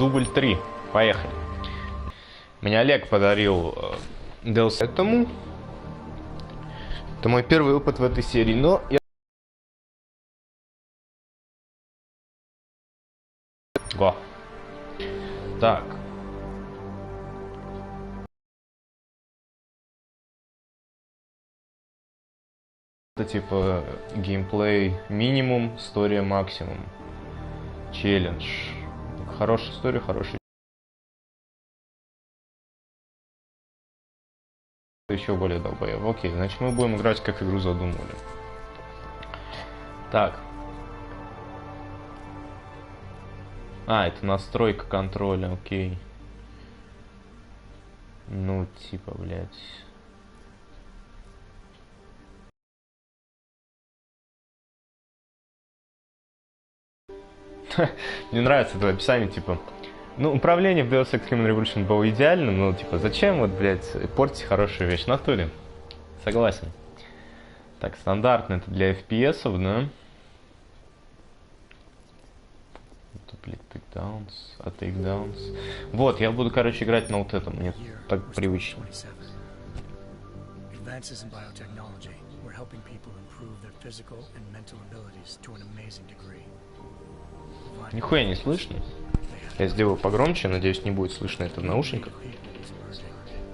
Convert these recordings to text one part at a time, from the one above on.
дубль 3. Поехали. Мне Олег подарил DLC этому. Это мой первый опыт в этой серии, но я... Го. Так. Это типа геймплей минимум, история максимум. Челлендж. Хорошая история, хороший. Еще более долбоеб. Окей, значит мы будем играть, как игру задумывали. Так. А, это настройка контроля, окей. Ну, типа, блядь. Мне нравится это описание, типа... Ну, управление в Deus Ex Human Revolution было идеальным, но, типа, зачем, вот, блядь, портить хорошую вещь? В натуре. Согласен. Так, стандартно это для FPS-ов, да? Это, блядь, тейкдаунс, тейкдаунс. Вот, я буду, короче, играть на вот этом, мне так привычно. Нихуя не слышно. Я сделаю погромче, надеюсь, не будет слышно это в наушниках.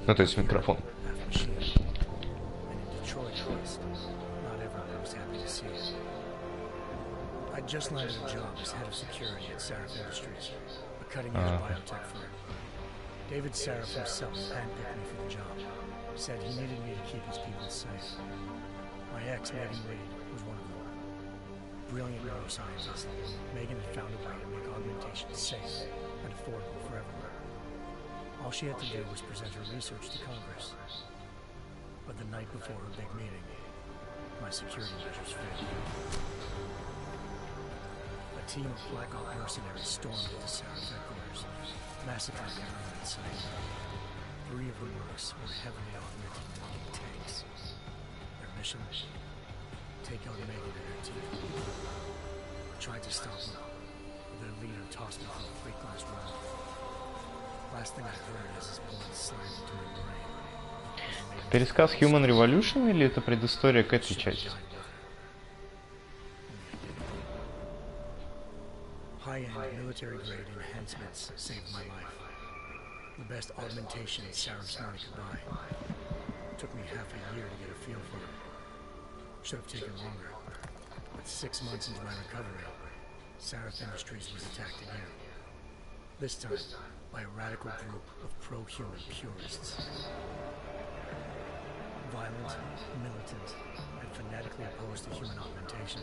Ну, то есть в микрофон. Just landed a job as head of security at Sarif Industries, a cutting-edge biotech firm. David Sarif himself handpicked me for the job. Said he needed me to keep his people safe. My ex, Megan Reed, was one of them. Brilliant neuroscientist, Megan had found a way to make augmentation safe and affordable for everyone. All she had to do was present her research to Congress. But the night before her big meeting, my security measures failed. A team of Black Ops mercenaries stormed into Sarah's headquarters, massacring everyone in sight. 3 of the mercs were heavily augmented walking tanks. Their mission? Take out Megan and her team. I tried to stop them, but their leader tossed me through a plate-glass wall. Last thing I heard as his bullet slammed into my brain. Пересказ Human Revolution или это предыстория к этой части? High-end military-grade enhancements saved my life. The best augmentation Sarif's money could buy. Took me half a year to get a feel for it. Should have taken longer. But 6 months into my recovery, Sarif Industries was attacked again. This time by a radical group of pro-human purists. Violent, militant, and fanatically opposed to human augmentation.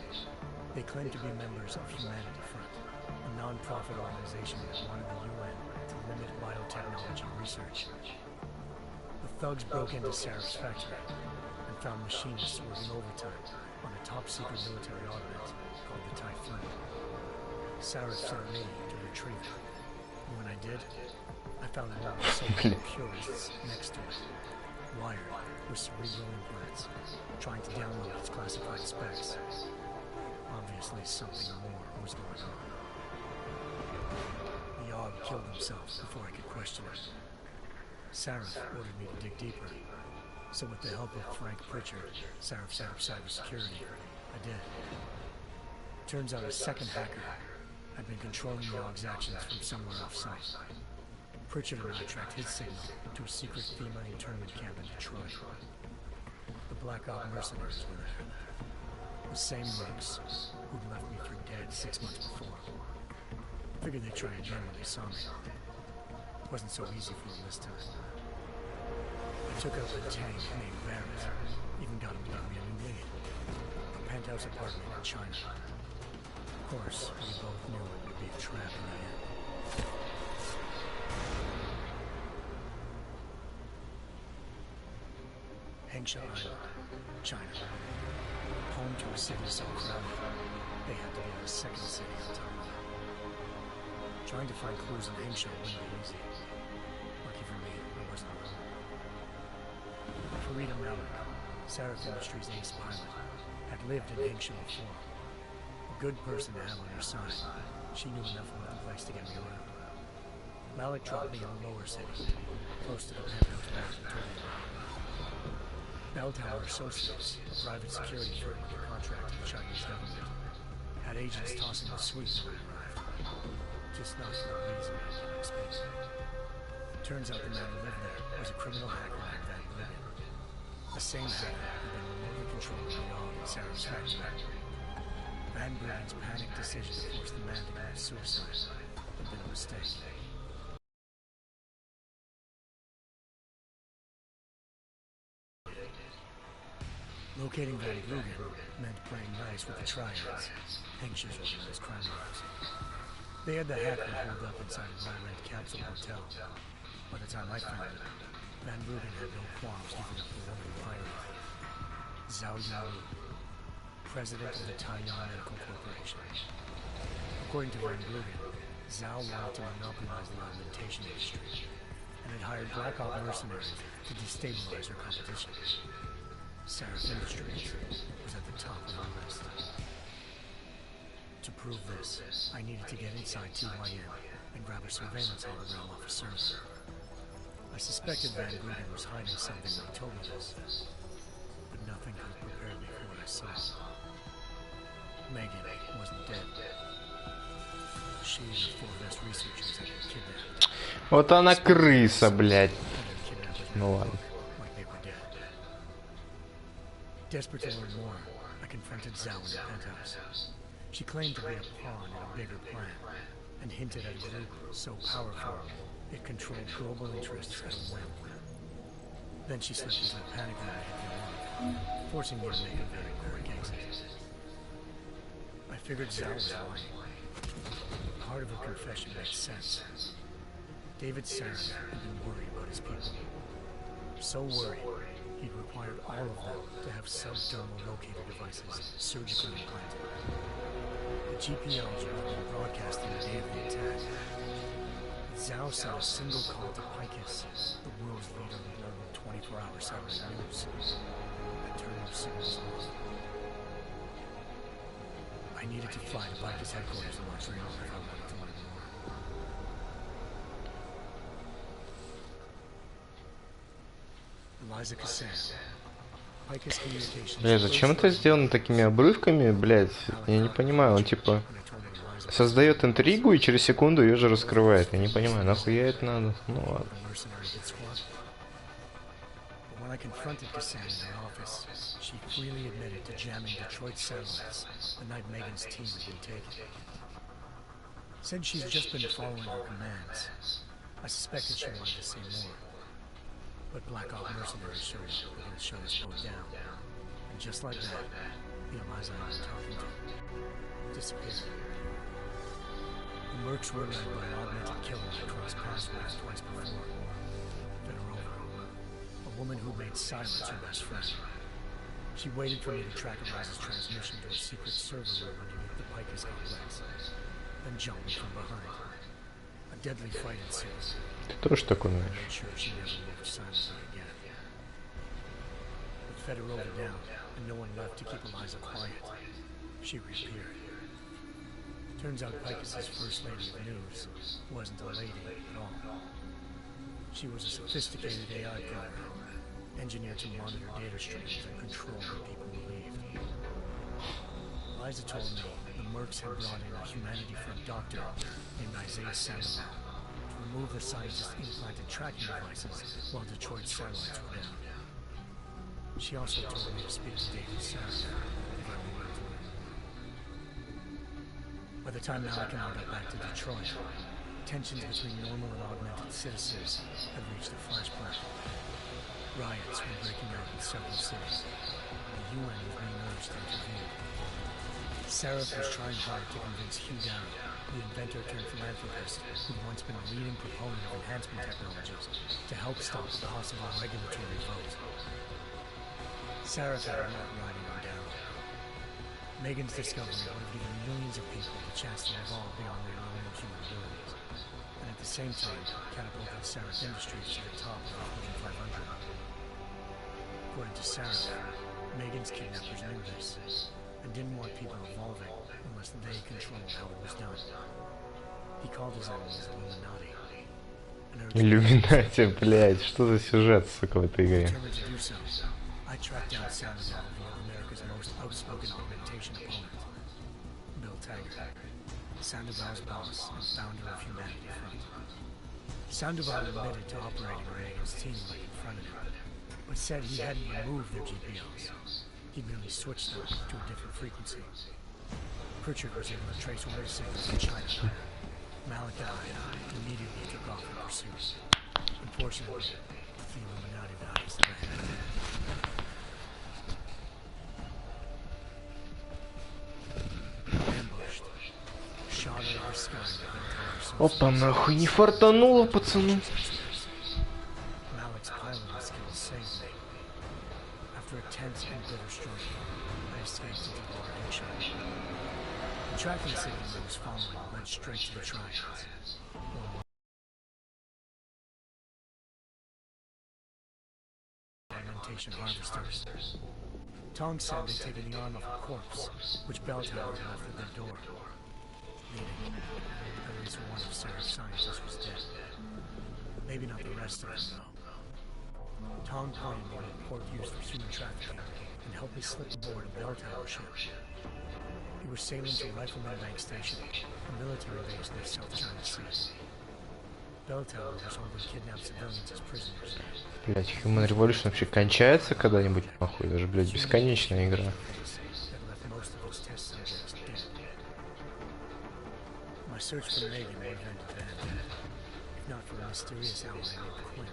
They claim to be members of Humanity Front, a non-profit organization that wanted the UN to limit biotechnology research. The thugs broke into Sarif's factory and found machinists working overtime on a top-secret military augment called the Typhoon. Sarif sent me to retrieve it. And when I did, I found one of the so-called purists next to it, wired with cerebral implants, trying to download its classified specs. Obviously, something more was going on. The AUG killed himself before I could question it. Sarif ordered me to dig deeper, so with the help of Frank Pritchard, Sarif's head of cybersecurity, I did. Turns out a second hacker had been controlling the AUG's actions from somewhere off-site. Pritchard and I tracked his signal to a secret FEMA internment camp in Detroit. The Black Ops mercenaries were there. The same mercs who'd left me for dead 6 months before. Figured they'd try again when they saw me. It wasn't so easy for them this time. I took out a tank named Barrett. Even got him to give me a new lead. A penthouse apartment in China. Of course, we both knew it would be a trap in the end. Hengsha Island, China. Home to a city so crowded, they had to build a second city on top of it. Trying to find clues in Hengsha wouldn't be easy. Lucky for me, I wasn't alone. Farida Malik, Sarif Industries' ace pilot, had lived in Hengsha before. A good person to have on her side. She knew enough about the place to get me around. Malik dropped me in the lower city, close to the penthouse laboratory. Bell Tower Associates, a private security firm under contract to the Chinese government, had agents tossing the suite when I arrived. Just not for a reason I didn't expect. Turns out the man who lived there was a criminal hacker named Van Bruggen. The same hacker who'd been remotely controlling the dog in Sarah's factory. Van Bruggen's panicked decision to force the man to commit suicide had been a mistake. Locating Van Bruggen meant playing nice with the triads, anxious over those crime labs. They had the hacker holed up inside a low-rent capsule hotel. By the time I found it, Van Bruggen had no qualms giving up the woman pirate. Zhao Yao, president of the Taiwan Medical Corporation. According to Van Bruggen, Zhao wanted to monopolize the augmentation industry and had hired Black Ops mercenaries to destabilize her competition. Sarah's Industries was at the top of the list. To prove this, I needed to get inside TYM and grab a surveillance hologram off a server. I suspected Van Bruggen was hiding something when he told me this, but nothing could have prepared me for what I saw. Megan wasn't dead. She and the four best researchers had been kidnapped. Вот она крыса, блядь. Ну ладно. Desperate to learn more, I confronted Zhao in the penthouse. She claimed to be a pawn in a bigger plan, and hinted at a group so powerful it controlled global interests at a whim. Then she slipped into a panic mode, forcing me to make a very quick exit. I figured Zhao was lying. Part of her confession made sense. David Sarah had been worried about his people. So worried, he'd required all of them to have subdermal locator devices surgically implanted. The GPLs were being broadcasted the day of the attack. Zhao sent a single call to Picus, the world's leader in global 24-hour satellite news, and turned those signals off. I needed to fly to Picus headquarters in Montreal if I wanted to learn more. Eliza Cassan. Бля, зачем это сделано такими обрывками, блядь? Я не понимаю, он типа создает интригу и через секунду ее же раскрывает. Я не понимаю, нахуя это надо? Ну ладно. But Black Ops mercenaries showed up and shut us both down. And just like that, the Eliza I was talking to disappeared. The mercs were led by an augmented killer I crossed paths with twice before. Federova, a woman who made silence her best friend. She waited for me to track Eliza's transmission to a secret server room underneath the Picus complex, then jumped me from behind. A deadly fight ensued. Ты тоже так умеешь? With Federova down and no one left to keep Eliza quiet, she reappeared. Turns out Picus's first lady of news wasn't a lady at all. She was a sophisticated AI program, engineered to monitor data streams and control what people believed. Eliza told me the mercs had brought in a Humanity Front doctor named Isaiah Sandoval to remove the scientist's implanted tracking devices while Detroit's satellites were down. She also told me to speak to David Sarah if I wanted to learn more. By the time Malik and I got back to Detroit, tensions between normal and augmented citizens had reached a flashpoint. Riots were breaking out in several cities. The UN was being urged to intervene. Sarah was trying hard to convince Hugh Down, the inventor turned philanthropist who'd once been a leading proponent of enhancement technologies, to help stop a possible regulatory vote. Sarah had not riding him down. Megan's discovery would have given millions of people the chance to evolve beyond their normal human abilities, and at the same time catapulted Sarah's Industries to the top of the Fortune 500. According to Sarah, Megan's kidnappers knew this, and didn't want people evolving unless they controlled how it was done. He called his enemies Illuminati, Иллюминати, блядь, что за сюжет, сука, в этой игре? Determined to do so, I tracked down Sandoval via America's most outspoken augmentation opponent, Bill Taggart, Sandoval's boss and founder of Humanity Front. Sandoval admitted to operating Reagan's team right in front of him, but said he hadn't removed their GPOs. He'd merely switched them to a different frequency. Pritchard was able to trace where signals in China. Malik and I immediately took off in pursuit. Unfortunately, the Illuminati values the man. Ambushed. Shot over sky with entire Опа, нахуй, не фартануло, пацаны. Malik's piloting skills saved me. After a tense and bitter struggle, I escaped into the China. The tracking signal I was following led straight to the triangles. Augmentation harvesters. Tong said they'd taken the arm of a corpse, which Bell Tower had left at their door. Meaning, at least one of Sarah's scientists was dead. Maybe not the rest of them, though. Tong pointed me to a port used for human trafficking and helped me slip aboard a Bell Tower ship. We were sailing to Rifleman Bank Station, a military base near South China Sea. Bell Tower was holding kidnapped civilians as prisoners. Блять, Human Revolution вообще кончается когда-нибудь, нахуй, даже, блять, бесконечная игра. My search for Megan would have ended then, if not for a mysterious ally named Quinn.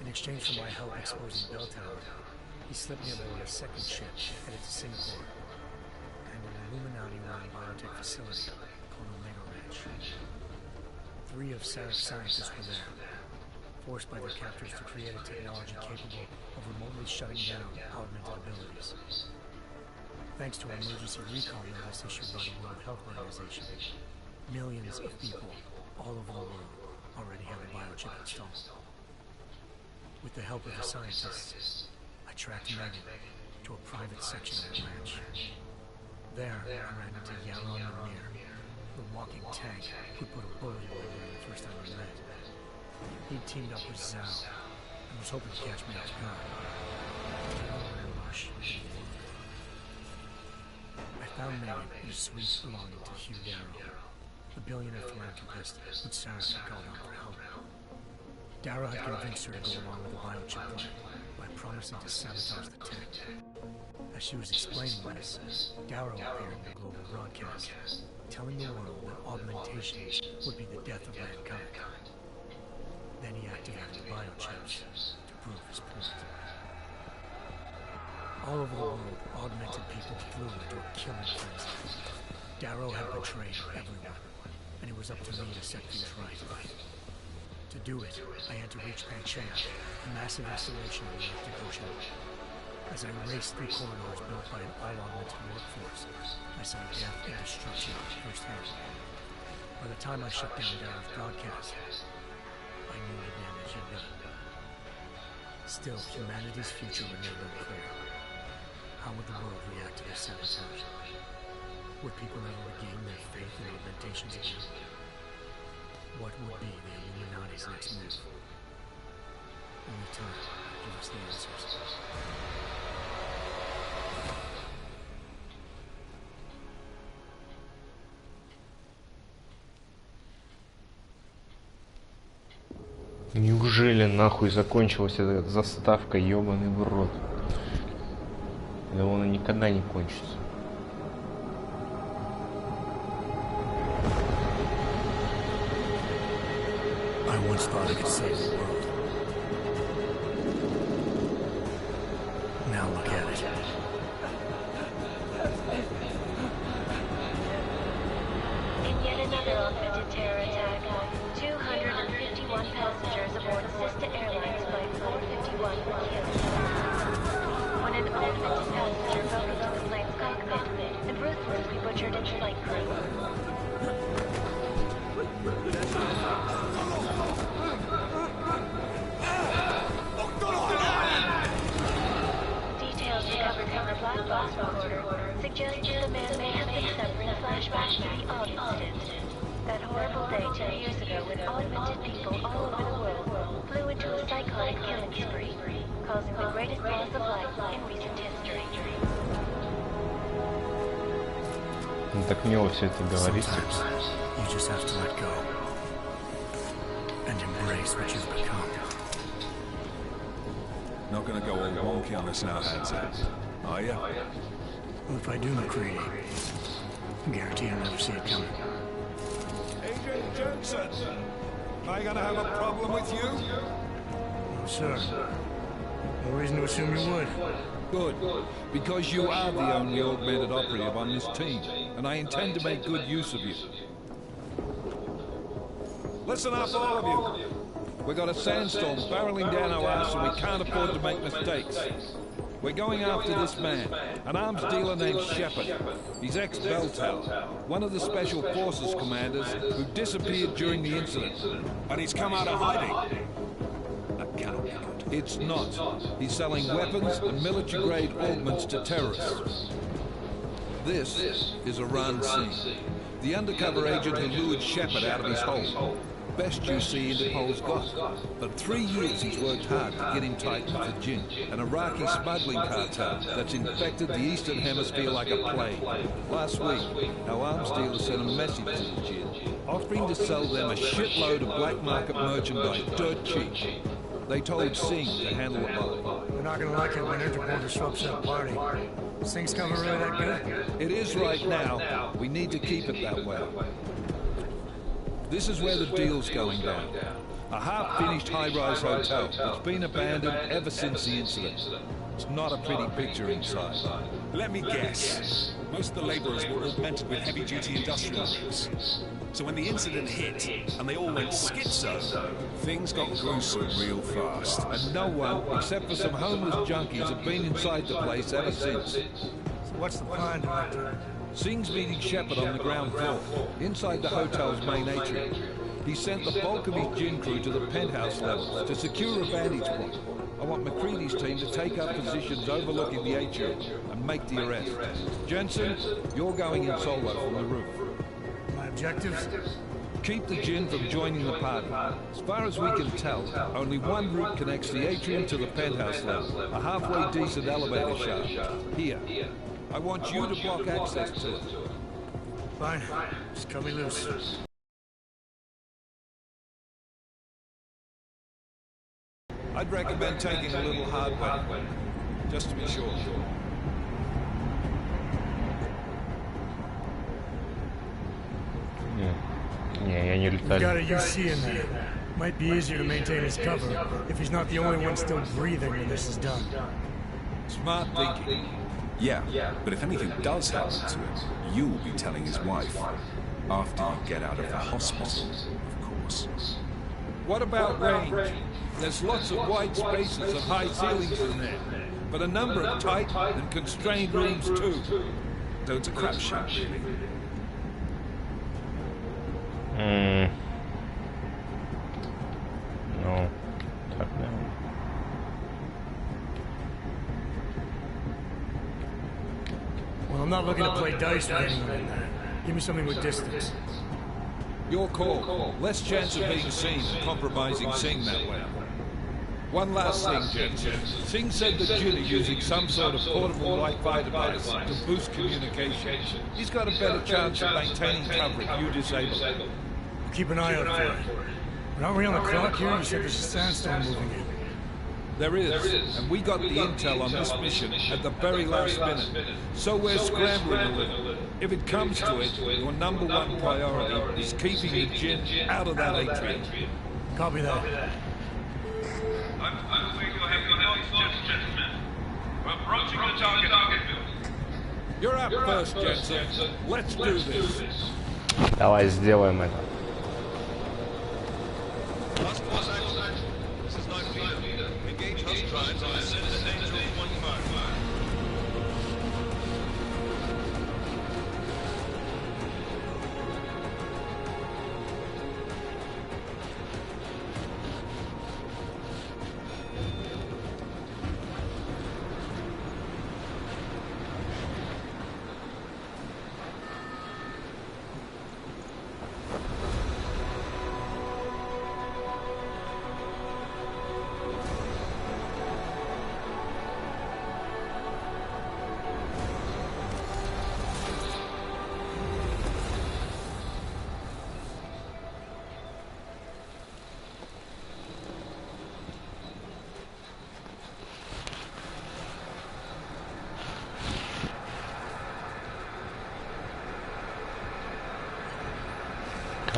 In exchange for my help exposing Bell Tower, he slipped me aboard a second ship headed to Singapore and an Illuminati-run biotech facility called Omega Ranch. 3 of Sarah's scientists were there, forced by their captors to create a technology capable of remotely shutting down augmented abilities. Thanks to an emergency recall notice issued by the World Health Organization, millions of people all over the world already have a biochip installed. With the help of the scientists, I tracked Megan to a private section of the ranch. There, I ran into Yaron Lemire, the walking tank who put a bullet in my brain the first time we met. He'd teamed up with Zhao and was hoping to catch me off guard. I found Megan in a suite belonging to Hugh Darrow, the billionaire philanthropist who'd Sarah had called on for help. Darrow had convinced her to go along with the biochip plan by promising to sabotage the tech. As she was explaining this, Darrow appeared in the global broadcast, telling the world that augmentations would be the death of mankind. Then he activated the biochips to prove his point. All over the world, augmented people flew into a killing frenzy. Darrow had betrayed everyone, and it was up to me to set things right. To do it, I had to reach Panchea, a massive installation in the Arctic Ocean. As I raced through corridors built by an all-augmented workforce, I saw death and destruction firsthand. By the time I shut down Darrow's broadcast, I knew the damage had done. Still, humanity's future remained unclear. How would the world react to this sabotage? Would people ever regain their faith in augmentations again? What would be the Illuminati's next move? Only time will give us the answers. Неужели нахуй закончилась эта заставка, ёбаный в рот? Да она никогда не кончится. I once thought I could save the world. Now look at it. In yet another augmented terror attack, 251 passengers aboard Sista Airlines Flight 451 were killed. When an augmented passenger broke into the plane's cockpit and ruthlessly butchered its flight crew. Details recovered from the black box recorder suggest that the man may have been suffering flashbacks to the Aug incident. That horrible fateful day 2 years ago when augmented people all over the world flew into a psychotic killing spree, causing the greatest loss of life in recent history. Ну, так мило все это говорить. Sometimes you just have to let go and embrace what you've become. Not gonna go all wonky on us now, Hanson, are you? Well, if I do, McCready, I guarantee you'll never see it coming. Agent Jensen, am I gonna have a problem with you? No, sir. No reason to assume you would. Good, because you are the only augmented operative on this team, and I intend to make good use of you. Listen up, all of you. We got a sandstorm barreling down our ass and we can't afford to make mistakes. We're going after this man, an arms dealer named Shepard. He's ex-Beltal, one of the Special Forces commanders who disappeared during the incident. And he's come out of hiding. That cannot be good. It's not. He's selling weapons and military-grade augments to terrorists. This is a run scene. The undercover agent who lured Shepard out of his hole. Best you see Interpol's got. For 3 years he's worked hard to get him tight with the Jinn, an Iraqi smuggling cartel that's infected the Eastern Hemisphere like a plague. Last week, our arms dealer sent a message to the Jinn, offering to sell them a shitload of black market merchandise dirt cheap. They told Singh to handle it all. They're not gonna like it when Interpol disrupts that party. This thing's coming really that good? It is right now. We need to keep it that way. This is where the deal's going down. A half-finished high-rise hotel that's been abandoned ever since the incident. It's not a pretty picture inside. Let me guess. Most of the laborers were augmented with heavy-duty industrial rigs. So when the incident hit, and they all went schizo, things got gruesome real fast. And no one, except for some homeless junkies, have been inside the place ever since. So what's the plan, Director? Singh's meeting Shepard on the ground floor, inside the hotel's main atrium. He sent the bulk of his Jinn crew to the penthouse levels to secure a vantage point. I want McCready's team to take up positions overlooking the atrium and make the arrest. Jensen, you're going in solo from the roof. My objectives? Keep the Jinn from joining the party. As far as we can tell, only one route connects the atrium to the penthouse level, a halfway decent elevator shaft. Here. I want you to block access to it. Fine. Just cut me loose. I'd recommend taking a little hard way, just to be sure. Не, я не We've got летаю. a UC in there. Might be easier to maintain his cover if he's not the only one still breathing when this is done. Smart thinking. Yeah, but if anything does happen to him, you'll be telling his wife. After you get out of the hospital, of course. What about range? There's lots of wide spaces and high ceilings in there, but a number of tight and constrained rooms too. So it's a crapshoot, really. Ну, так, да. Well, I'm not looking to play dice with anyone in there. Give me something with distance. Your call. Less chance of being seen and compromising Singh that way. One last thing, Jensen. Singh said the Jinn are using some sort of portable Wi-Fi device to boost communication. He's got a better chance of maintaining cover if you disable it. Keep an eye out for it. But aren't we on the clock here? You said there's a sandstorm moving in. There is, and we got the intel on this mission at the very last minute. So we're scrambling a little. If it comes to it, your number one priority is keeping the Jinn out of that atrium. Copy that. I'm awaiting your heavy thoughts, gentlemen. We're approaching the target building. You're up first, Jensen. Let's do this. Давай сделаем это. Task Force Action. This is Night Leader. Engage host drives on ascent and danger of 1 mile.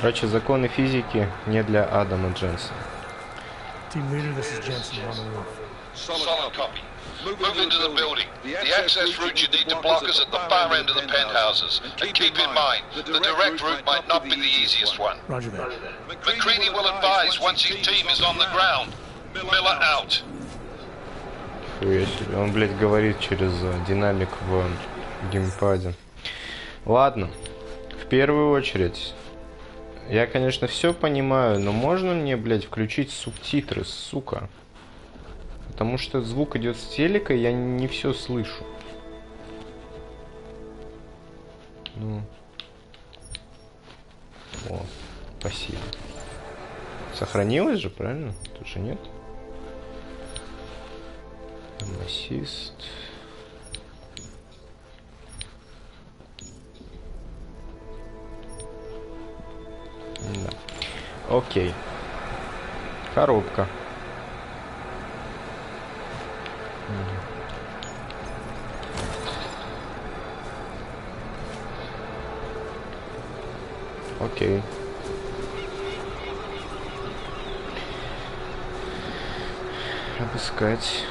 Короче, законы физики не для Адама Дженсона. Team leader, this is Jensen on the roof. Solid copy. Move into the building. The access route you need to block us at the far end of the penthouses. And keep in mind, the direct route might not be the easiest one. Roger that. McCready will advise once his team is on the ground. Miller out. Он, блядь, говорит через динамик в геймпаде. Ладно. В первую очередь, я, конечно, все понимаю, но можно мне, блядь, включить субтитры, сука? Потому что звук идет с телека, и я не все слышу. Ну. О, спасибо. Сохранилось же, правильно? Тут же нет. Ассист. Да. Окей. Коробка. Окей. Обыскать.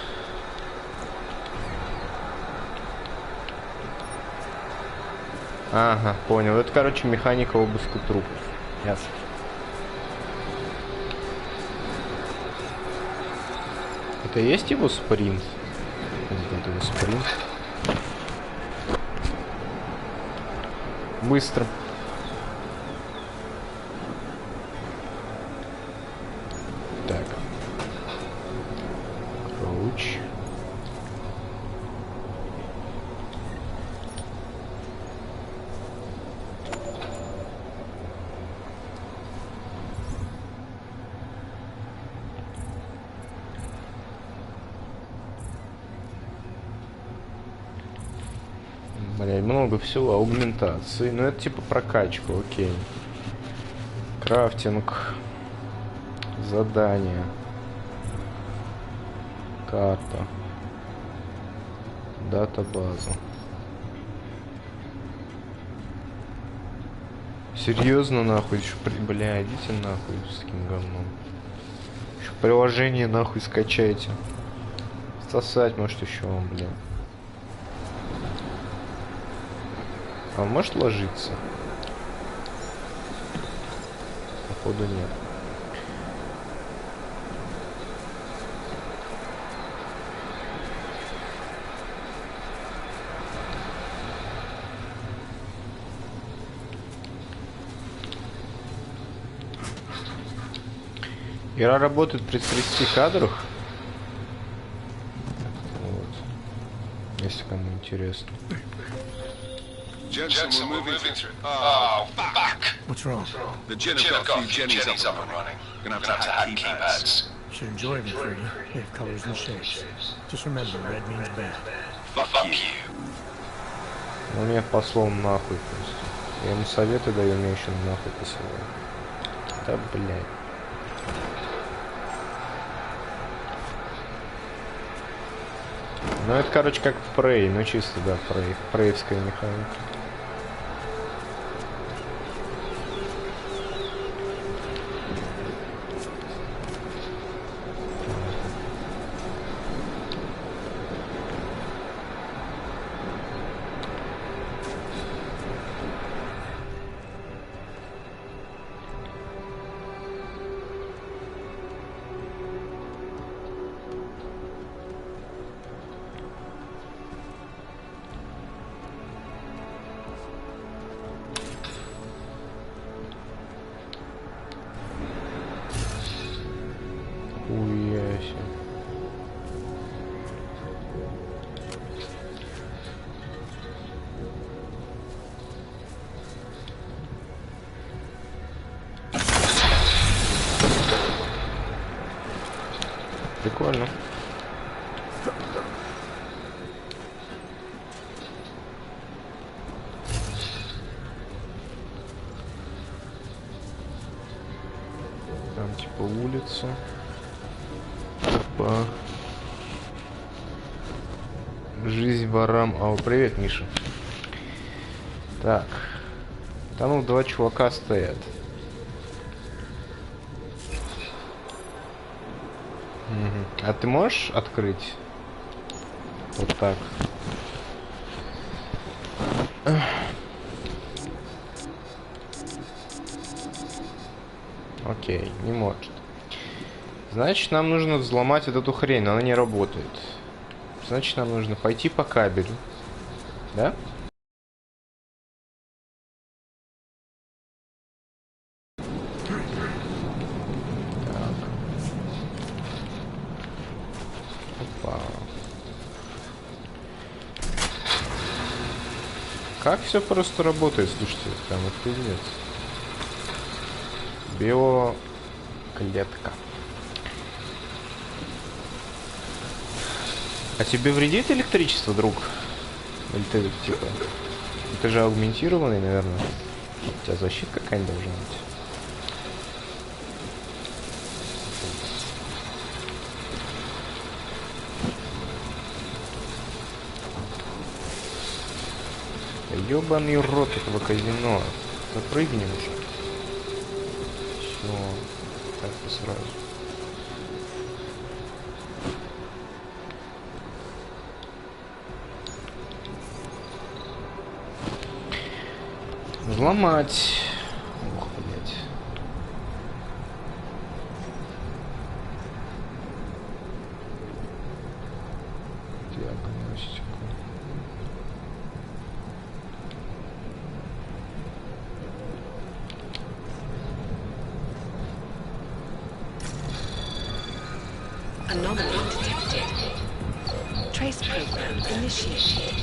Ага, понял. Это, короче, механика обыска трупов. Ясно. Это есть его спринт? Это его спринт. Быстро. Так. Кроуч. Блять, много всего. Аугментации. Ну, это типа прокачку, окей. Крафтинг. Задание. Карта. Датабаза. Серьезно, нахуй? Еще бля, идите нахуй с таким говном. Еще приложение нахуй скачайте. Сосать, может, еще вам, бля. А он может ложиться? Походу нет. Игра работает при 30 кадрах. Вот. Если кому интересно. Jensen, we're moving through. Oh, fuck! What's wrong? The Jen have got a few Jennies up and running. Gonna have to hack keypads. Should enjoy them, Freddy. They have colors and shapes. Just remember, red means bad. Fuck you. Он меня послал нахуй просто. Я ему советы даю, меня еще нахуй посылаю. Да, блядь. Ну это, короче, как в Prey, ну чисто, да, прейвская механика. Хуяси. Прикольно. Там типа улица. Опа. Жизнь ворам. О, привет, Миша. Так. Там ну, два чувака стоят. А ты можешь открыть? Вот так. Окей, не может. Значит, нам нужно взломать вот эту хрень, но она не работает. Значит, нам нужно пойти по кабелю. Да? Так. Опа. Как все просто работает, слушайте, прям вот пиздец. Биоклетка. А тебе вредит электричество, друг? Или ты, типа... Ты же аугментированный, наверное. У тебя защита какая-нибудь должна быть. Да ёбаный рот этого казино. Запрыгни уже. Все. Так-то сразу. Взломать. Ух, блять. Диагностику. Anomaly detected. Trace program initiated.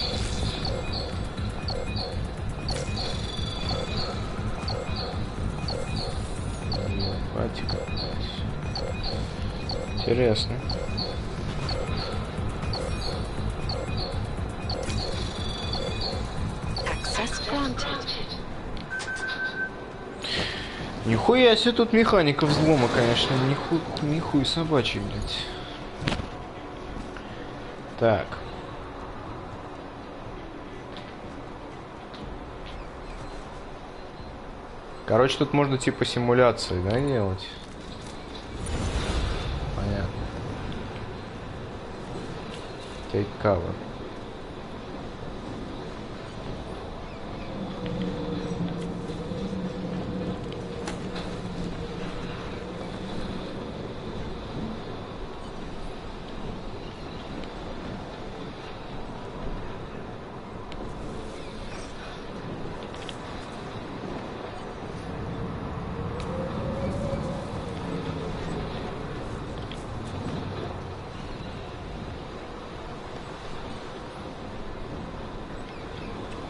Интересно. Access granted. Нихуя себе тут механика взлома, конечно, нихуй собачий, блядь. Так. Короче, тут можно типа симуляции, да, делать? Понятно. Take cover.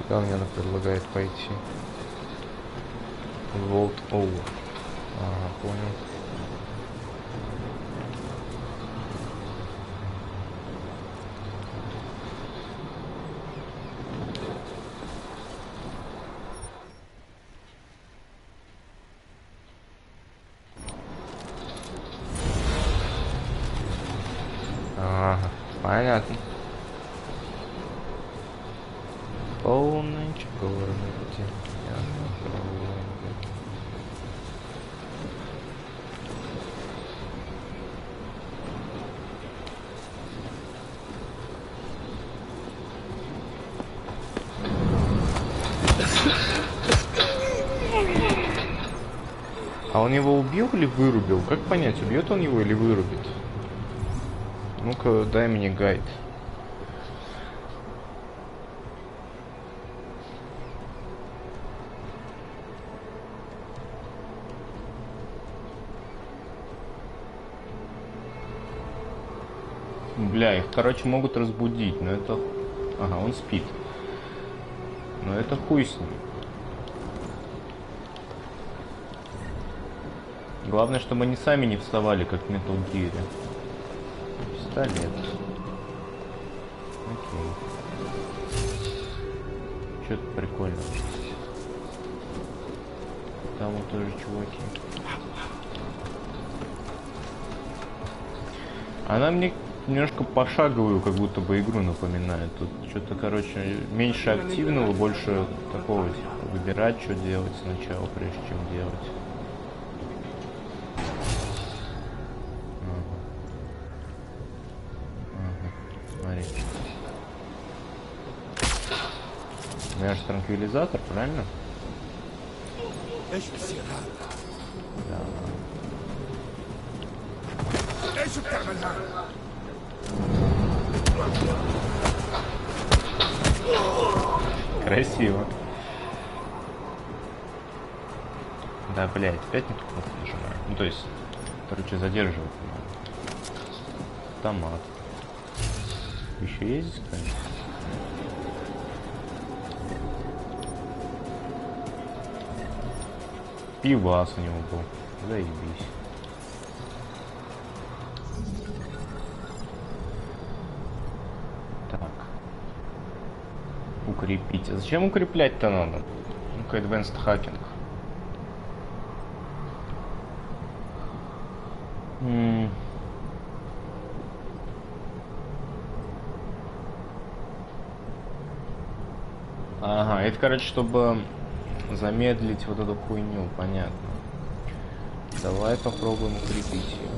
Куда мне она предлагает пойти? Vault over. Ага, понял. Ага, понятно. Полный черный день. А он его убил или вырубил? Как понять, убьет он его или вырубит? Ну-ка, дай мне гайд. Бля, их, короче, могут разбудить, но это... Ага, он спит. Но это хуй с ним. Главное, чтобы они сами не вставали, как в Metal Gear. Пистолет. Окей. Что-то прикольно. Там вот тоже чуваки. Она мне немножко пошаговую, как будто бы игру напоминает. Тут что-то, короче, меньше активного, больше такого, типа, выбирать, что делать сначала, прежде чем делать. меня же транквилизатор, правильно? Да. Красиво. Да, блядь, опять не ту кнопку нажимаю. Ну, то есть, короче, задерживать надо. Томат. Еще есть здесь, конечно? Пивас у него был. Заебись. Так. Укрепить. А зачем укреплять-то надо? Ну-ка, Advanced Hacking. Ага, это, короче, чтобы замедлить вот эту хуйню, понятно. Давай попробуем укрепить ее.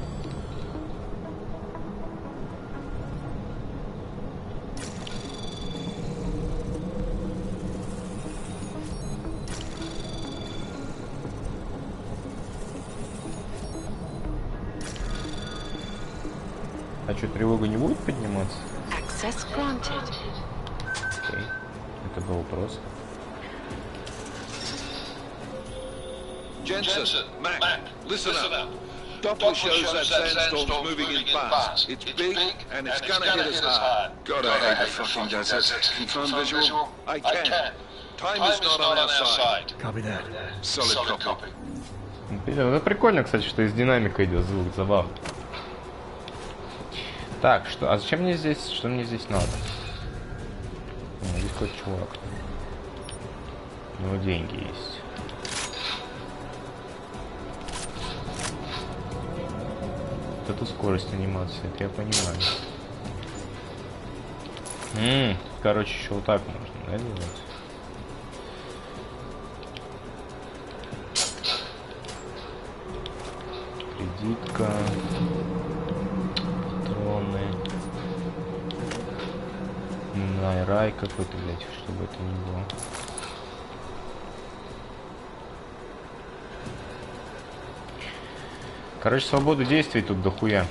А что, тревога не будет подниматься? Access granted. Окей. Это был вопрос. Jensen, Mac, listen up. Doppler shows that sandstorm's moving in fast. It's big and it's gonna hit us hard. God, I hate the fucking desert. Confirm visual? I can. Time is not on our side. Copy that. Solid copy. Это прикольно, кстати, что из динамика идет звук, забавно. Так, что? А зачем мне здесь? Что мне здесь надо? Здесь какой-то чувак. У него деньги есть. Вот эту скорость анимации, это я понимаю. Короче, еще вот так можно, да, делать? Кредитка. Патроны. Рай какой-то, блядь, чтобы это не было. Короче, свободу действий тут дохуя.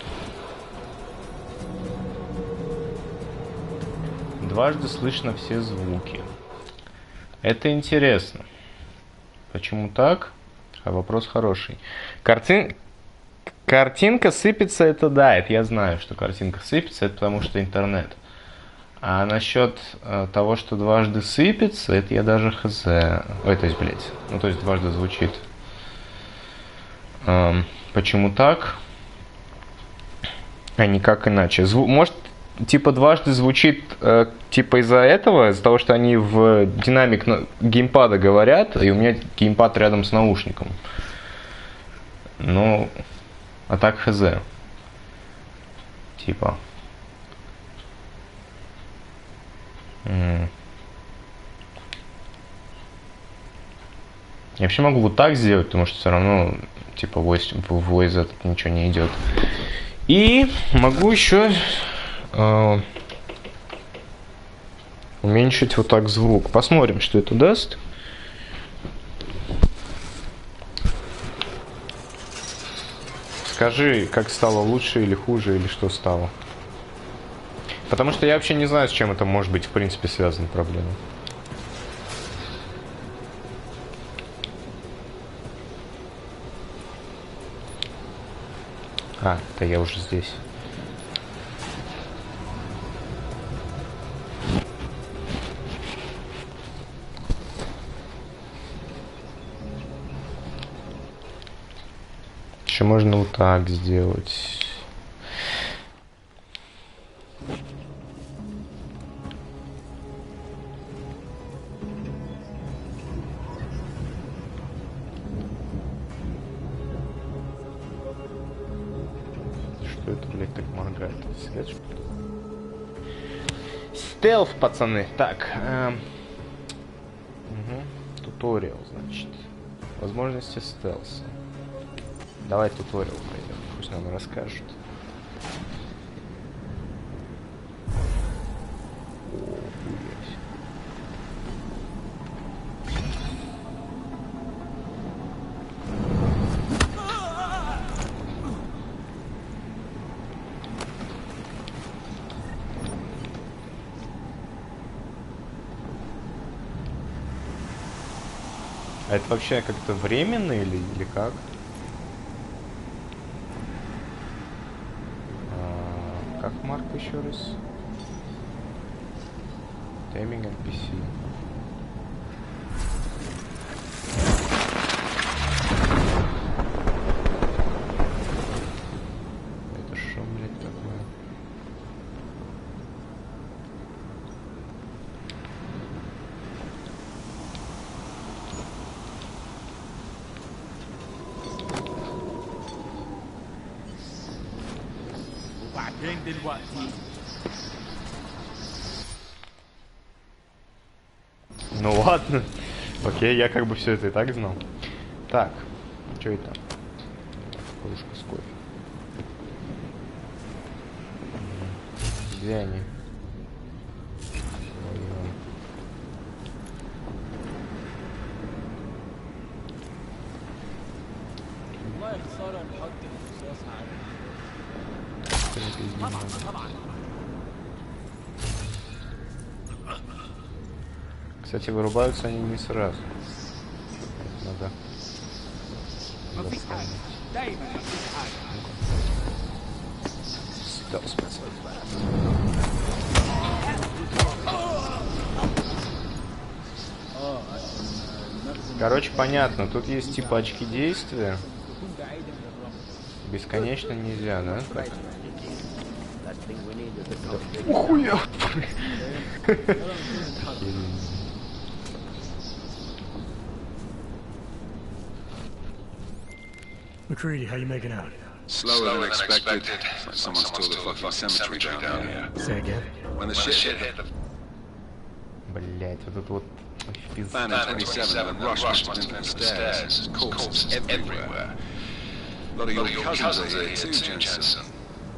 Дважды слышно все звуки. Это интересно. Почему так? А вопрос хороший. Картинка сыпется, это да, это я знаю, что картинка сыпется, это потому что интернет. А насчет того, что дважды сыпется, это я даже хз. Ой, то есть, блядь. Ну, то есть дважды звучит. Почему так? А никак иначе. Может, типа дважды звучит типа из-за этого, из-за того, что они в динамик геймпада говорят, и у меня геймпад рядом с наушником. Ну, а так хз. Типа. Я вообще могу вот так сделать, потому что все равно типа в voice этот ничего не идет. И могу еще уменьшить вот так звук. Посмотрим, что это даст. Скажи, как стало лучше или хуже, или что стало. Потому что я вообще не знаю, с чем это может быть в принципе связана проблема. А, да я уже здесь. Еще можно вот так сделать. Что это, блядь, так моргает? Свет, что ли? Стелф, пацаны. Так. Туториал, значит. Возможности стелса. Давай туториал пойдем. Пусть нам расскажут. А это вообще как-то временно или как? Как марк еще раз? Тайминг NPC. Это шо, блядь, такое? Ну ладно. Окей, я как бы все это и так знал. Так, что это? Кружка с кофе. Где они? Кстати, вырубаются они не сразу. Надо заставить. Стелс, пацан. Короче, понятно. Тут есть типа очки действия. Бесконечно нельзя, да? Так. Ухуя! McCready, how you making out? Slower than expected. Someone stole the fucking cemetery down here. Say again? When the shit hit, the Блять, вот тут вот van in 27 and rushed into the stairs. Corpses everywhere. A lot of your cousins are here too, Jensen.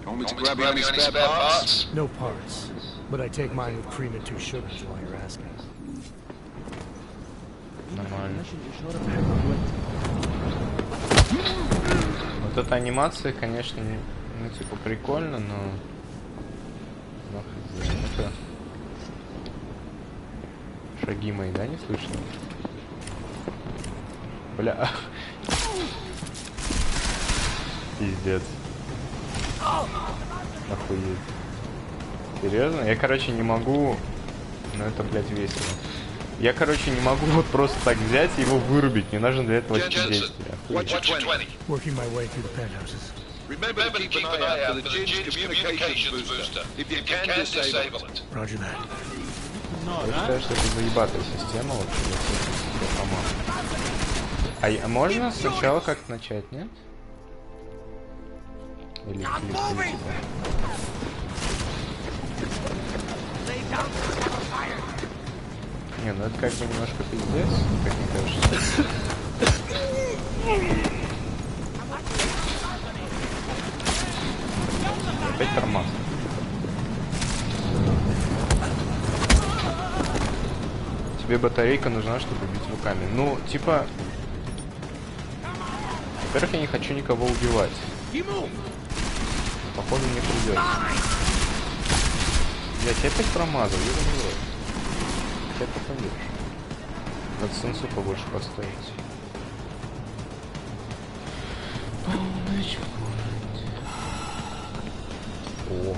You want me to grab you any spare parts? No parts. But I take mine with cream and 2 sugars while you're asking. Нормально. Вот эта анимация, конечно, ну типа прикольно, но... Это... Шаги мои, да, не слышно? Бля. Пиздец. Охуеть. Серьезно? Я, короче, не могу... Ну это, блядь, весело. Я, короче, не могу вот просто так взять и его вырубить. Мне нужно для этого действия. Working my way through the penthouses. Remember to keep an eye out for the Jin's communications booster. If you can, disable it. Roger that. Я считаю, что это заебатая система вообще. А можно сначала как-то начать, нет? Или не, ну это как бы немножко пиздец, как мне кажется. Опять тормоз. Тебе батарейка нужна, чтобы бить руками. Ну, типа... Во-первых, я не хочу никого убивать. Походу мне придется. Блять, я опять промазал, я забыл. Ты попадешь. Надо сенсу побольше поставить. О.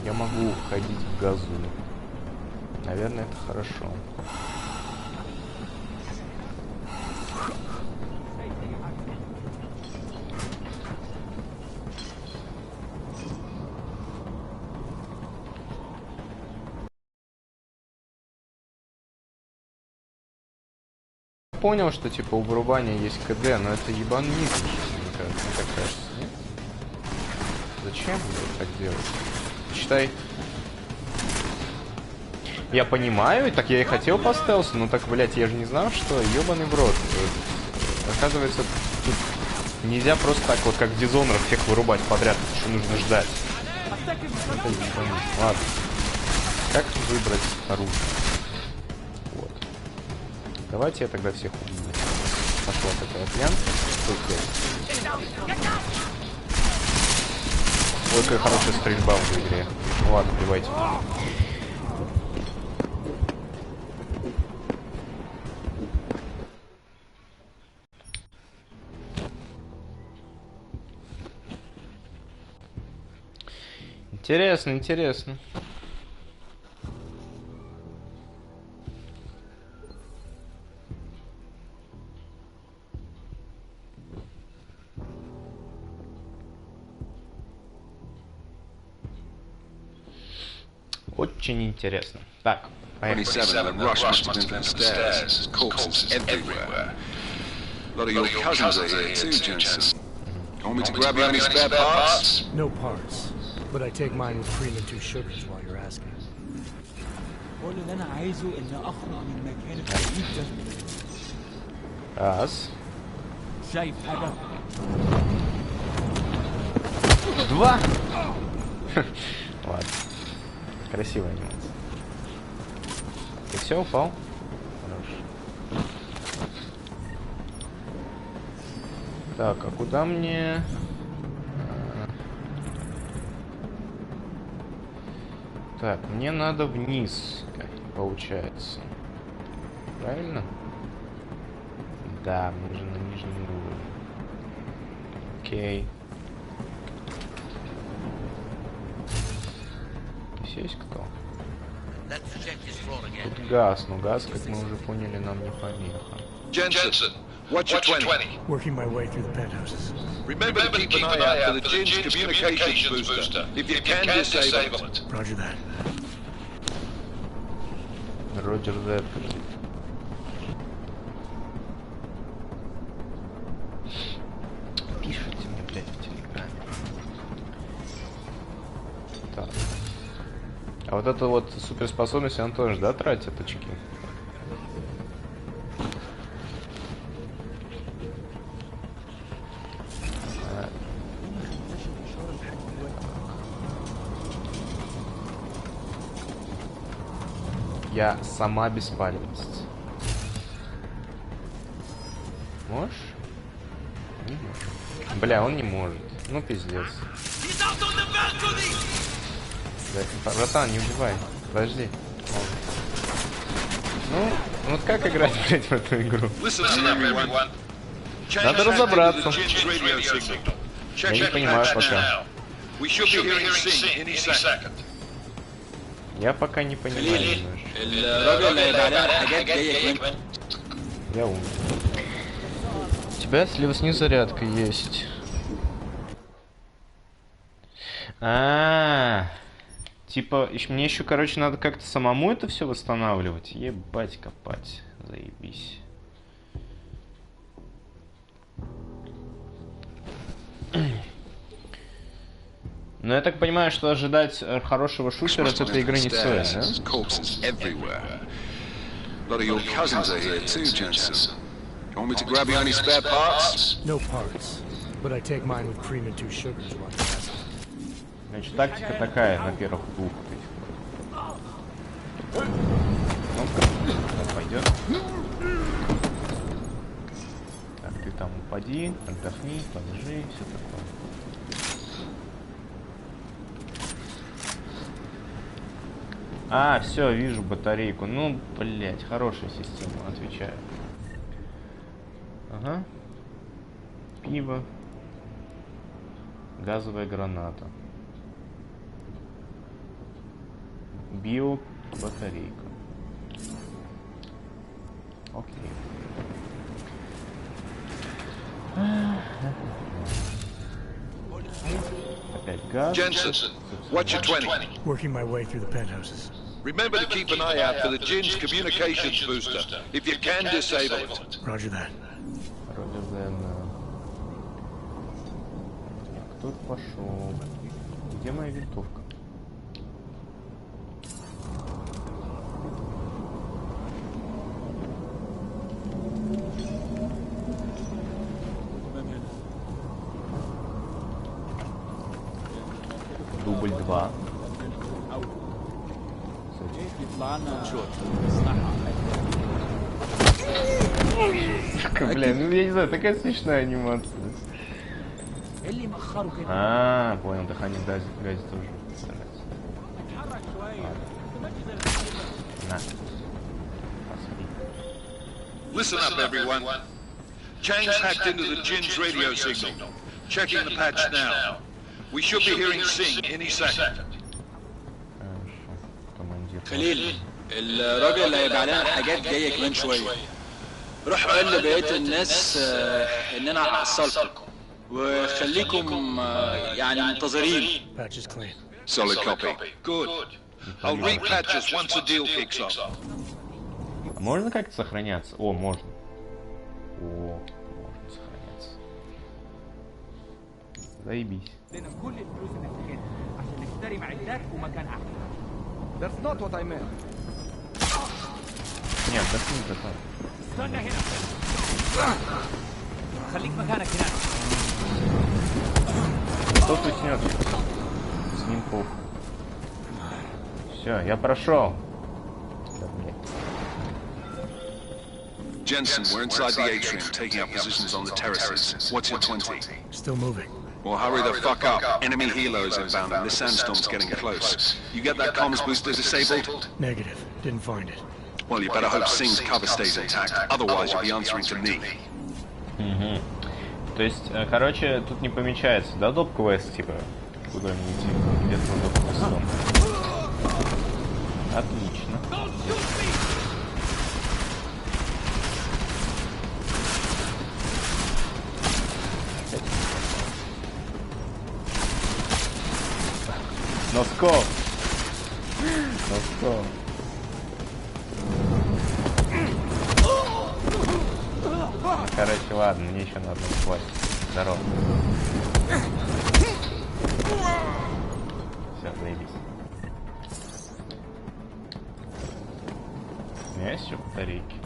Я могу ходить в газу. Наверное, это хорошо. Понял, что типа у вырубания есть КД, но это ебанный, мне кажется, так кажется, нет? Зачем так делать? Считай. Я понимаю, так я и хотел по стелсу, но так, блять, я же не знал, что ебаный в рот. Оказывается, тут нельзя просто так вот, как в Дизонерах, всех вырубать подряд, что нужно ждать. Это не ладно. Как выбрать оружие? Вот. Давайте я тогда всех убью. Пошла такая пьянка. Ой, какая хорошая стрельба в этой игре. Ну ладно, плевайте. Интересно, интересно. Очень интересно. Так, поехали. 27, the rush must have been from the stairs. Corpses everywhere. A lot of your cousins are here too, Jensen. Want me to grab you any spare parts? No parts, but I take mine with cream and 2 sugars while you're asking. كل اللي انا عايزه ان اخرج من مكان التوقيت ده. Раз. شايف حاجه؟ 2. Ладно. Красивая анимация. Ты все, упал? Хорошо. Так, а куда мне... Так, мне надо вниз, как получается. Правильно? Да, мы же на нижнем уровне. Окей. Здесь есть кто? Тут газ, но газ, как мы уже поняли, нам не помеха. Jensen, watch your 20. Working my way through the penthouses. Remember to keep an eye out for the Jin's communications booster. If you can, disable it. Roger that. Роджер Зет. Пишите мне, блядь, в телеграме. Так. А вот эта вот суперспособность, она тоже, да, тратит очки? Я сама беспалевность. Можешь? Не может. Бля, он не может. Ну пиздец. Да, братан, не убивай. Подожди. Ну, вот как играть, блядь, в эту игру? Надо разобраться. Я не понимаю пока. Я пока не понимаю немножко. Я умер. У тебя слева снизу зарядка есть. Типа, мне еще, короче, надо как-то самому это все восстанавливать. Ебать копать. Заебись. Но я так понимаю, что ожидать хорошего шутера от этой игры не стоит, да? No parts, but I take mine with cream and 2 sugars while you're asking. Значит, тактика такая на первых 2. Ну-ка, пойдет. Так, ты там упади, отдохни, полежи, все такое. Все, вижу батарейку. Ну, блять, хорошая система, отвечаю. Ага. Пиво. Газовая граната. Био-батарейка. Окей. Опять газ. Jensen, watch your 20. Working my way through the penthouses. Remember to keep an eye out for the Jin's communications booster. If you can, disable it. Roger that. Кто пошел? Где моя винтовка? Дубль 2. Бля, ну я не знаю, такая смешная анимация. Понял, дыхание газа тоже старается. На. Listen up, everyone. Chang's hacked into the Jin's radio signal. Checking the patch now. We should be hearing Sing any second. خليل الراجل اللي هيبقى علينا الحاجات جايه كمان شويه. روح قول لبقيه الناس ان انا هحصلكم وخليكم يعني منتظرين. Patch is clean. Solid copy. Good. I'll repatch us once the deal kicks off. Можно как-то сохраняться? О, можно. О, можно сохраняться. Заебись. That's not what I meant. Нет, так не такое. استنى هنا. خليك مكانك هنا. Тот уснет. С ним похуй. Все, я прошел. Jensen, we're inside the atrium, taking up positions on the terraces. What's your 20? Still moving. Well, hurry the fuck up. Enemy helos inbound and this sandstorm's getting close. You get that comms booster disabled? Negative. Didn't find it. Well, you better hope Sing's cover stays intact. Otherwise, you'll be answering to me. Угу. То есть, короче, тут не помечается, да, доп квест, типа, куда мне идти? Где-то на доп квестом. Отлично. Носков! Носков! Короче, ладно, мне еще надо хватит. Здорово. Все, заебись. У меня есть еще батарейки?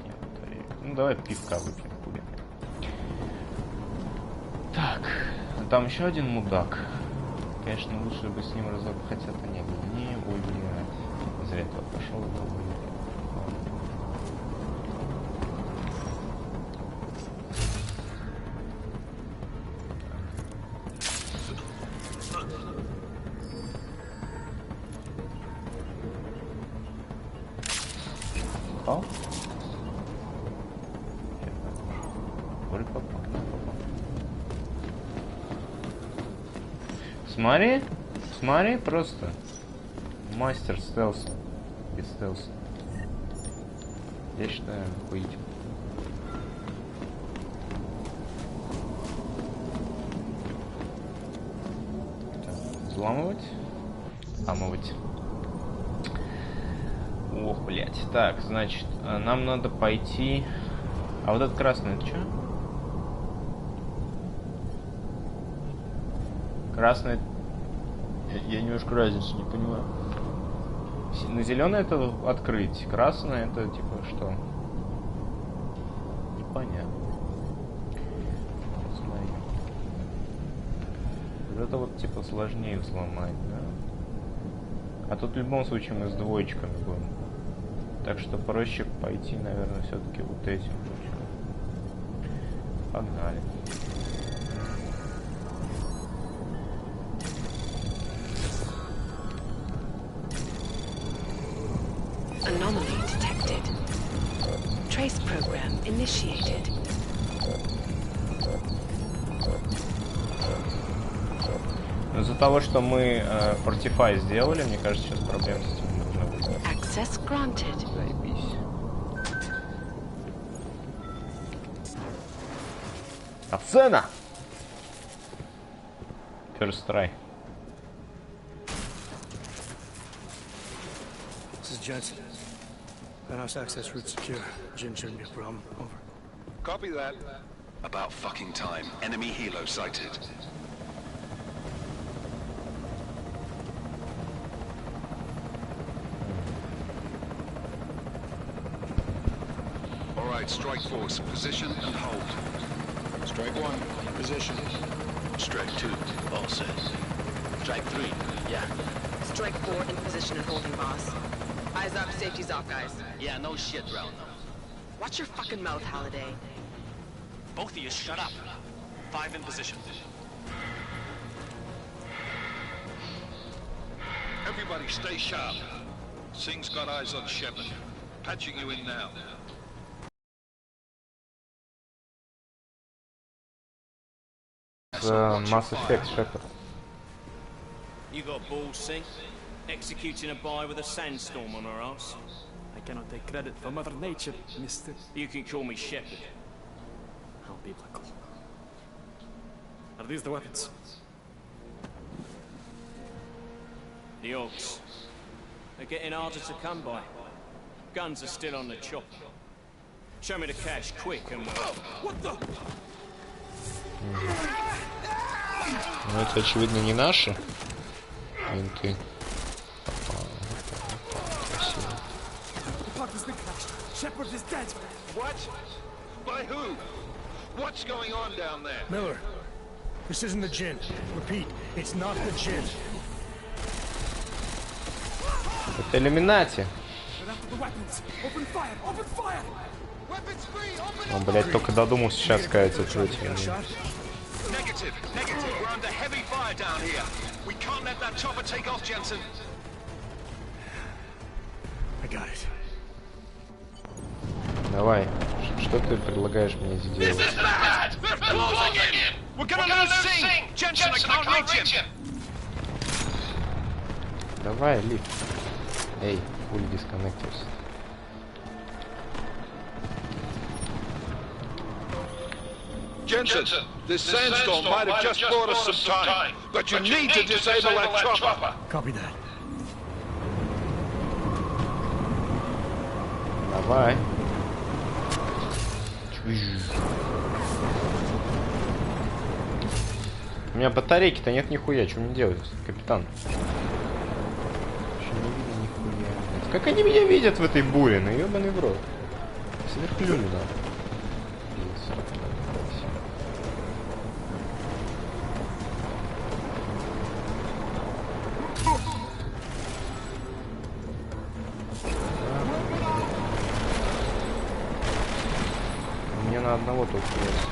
Нет, батарейки. Ну давай пивка выпьем, хули. Так, там еще один мудак. Конечно, лучше бы с ним разок, хотя-то не было. Не, ой, блядь. Зря туда пошел. Попал? Боль попал. Смотри, смотри, просто мастер стелса, без стелса. Я считаю, охуительно. Так, взламывать, омывать. Ох, блять. Так, значит, нам надо пойти. А вот этот красный, это что? Красный. Я немножко разницу не понимаю. На зеленый это открыть, красный это типа что? Непонятно. Смотри. Вот это вот типа сложнее взломать, да? А тут в любом случае мы с двоечками будем. Так что проще пойти, наверное, все-таки вот этим путем. Погнали. Anomaly detected. Trace program initiated. Из-за того, что мы Fortify сделали, мне кажется, сейчас проблем с этим не должно быть. Access granted. Заебись. Оцена! First try. This is Jensen. Penthouse access route secure. Jin shouldn't be a problem. Over. Copy that. About fucking time. Enemy helo sighted. All right, strike force. Position and hold. Strike 1, in position. Strike 2, all set. Strike 3, yeah. Strike 4 in position and holding, boss. Eyes up, safety's off, guys. Yeah, no shit, Brown. Watch your fucking mouth, Halliday. Both of you, shut up. 5 in position. Everybody stay sharp. Singh's got eyes on Shepard. Patching you in now. Mass Effect Shepard. You got balls, Singh? Executing a buy with a sandstorm on our ass? I cannot take credit for Mother Nature, Mister. You can call me Shepard. How biblical. Are these the weapons? The Orcs. They're getting harder to come by. Guns are still on the chopper. Show me the cash, quick, and we'll... What the? Ну это очевидно не наши. Винты. Shepard is dead. What? By who? What's going on down there? Miller, this isn't the Jinn. Repeat, it's not the Jinn. Это Иллюминати. Он, блядь, только додумался сейчас сказать это. Negative, negative. We're under heavy fire down here. We can't let that chopper take off, Jensen. I got it. Давай, что ты предлагаешь мне сделать? This is bad! They're closing in! We're gonna lose Singh! Jensen, I can't reach him! Давай, лифт. Эй, пуль дисконнектился. Jensen, this sandstorm might have just bought us some time, but you need to disable that chopper. Copy that. Давай. У меня батарейки-то нет нихуя, что мне делать, капитан? Еще не видно нихуя. Как они меня видят в этой буре, ну ебаный в рот. Сверхлюни надо. Мне на одного только есть.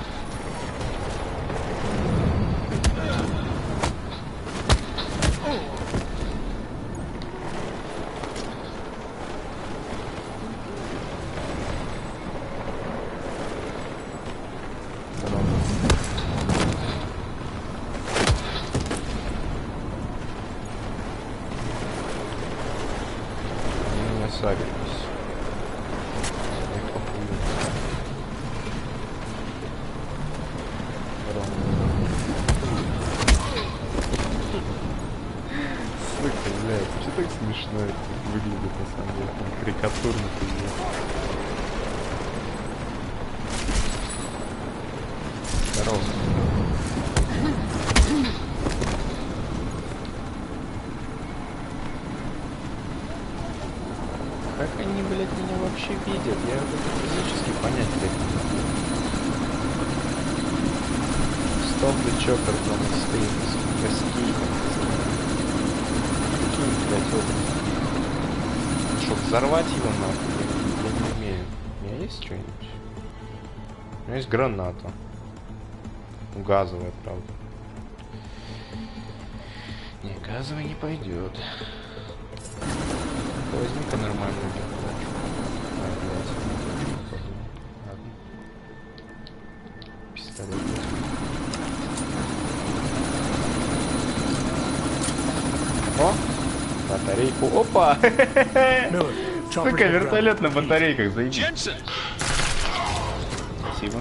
Как они, блядь, меня вообще видят? Я это физически понять не могу. Stop the chopper from the stage. Escape. Какие, блядь, опыты? Чтоб взорвать его нахуй, я не умею. У меня есть что-нибудь? У меня есть граната. Газовая, правда. Не, газовая не пойдет. Возьми-ка нормальную передачу. Ладно. Пистолет. О! Батарейку. Опа! Сука, вертолет на батарейках, заебись. Спасибо.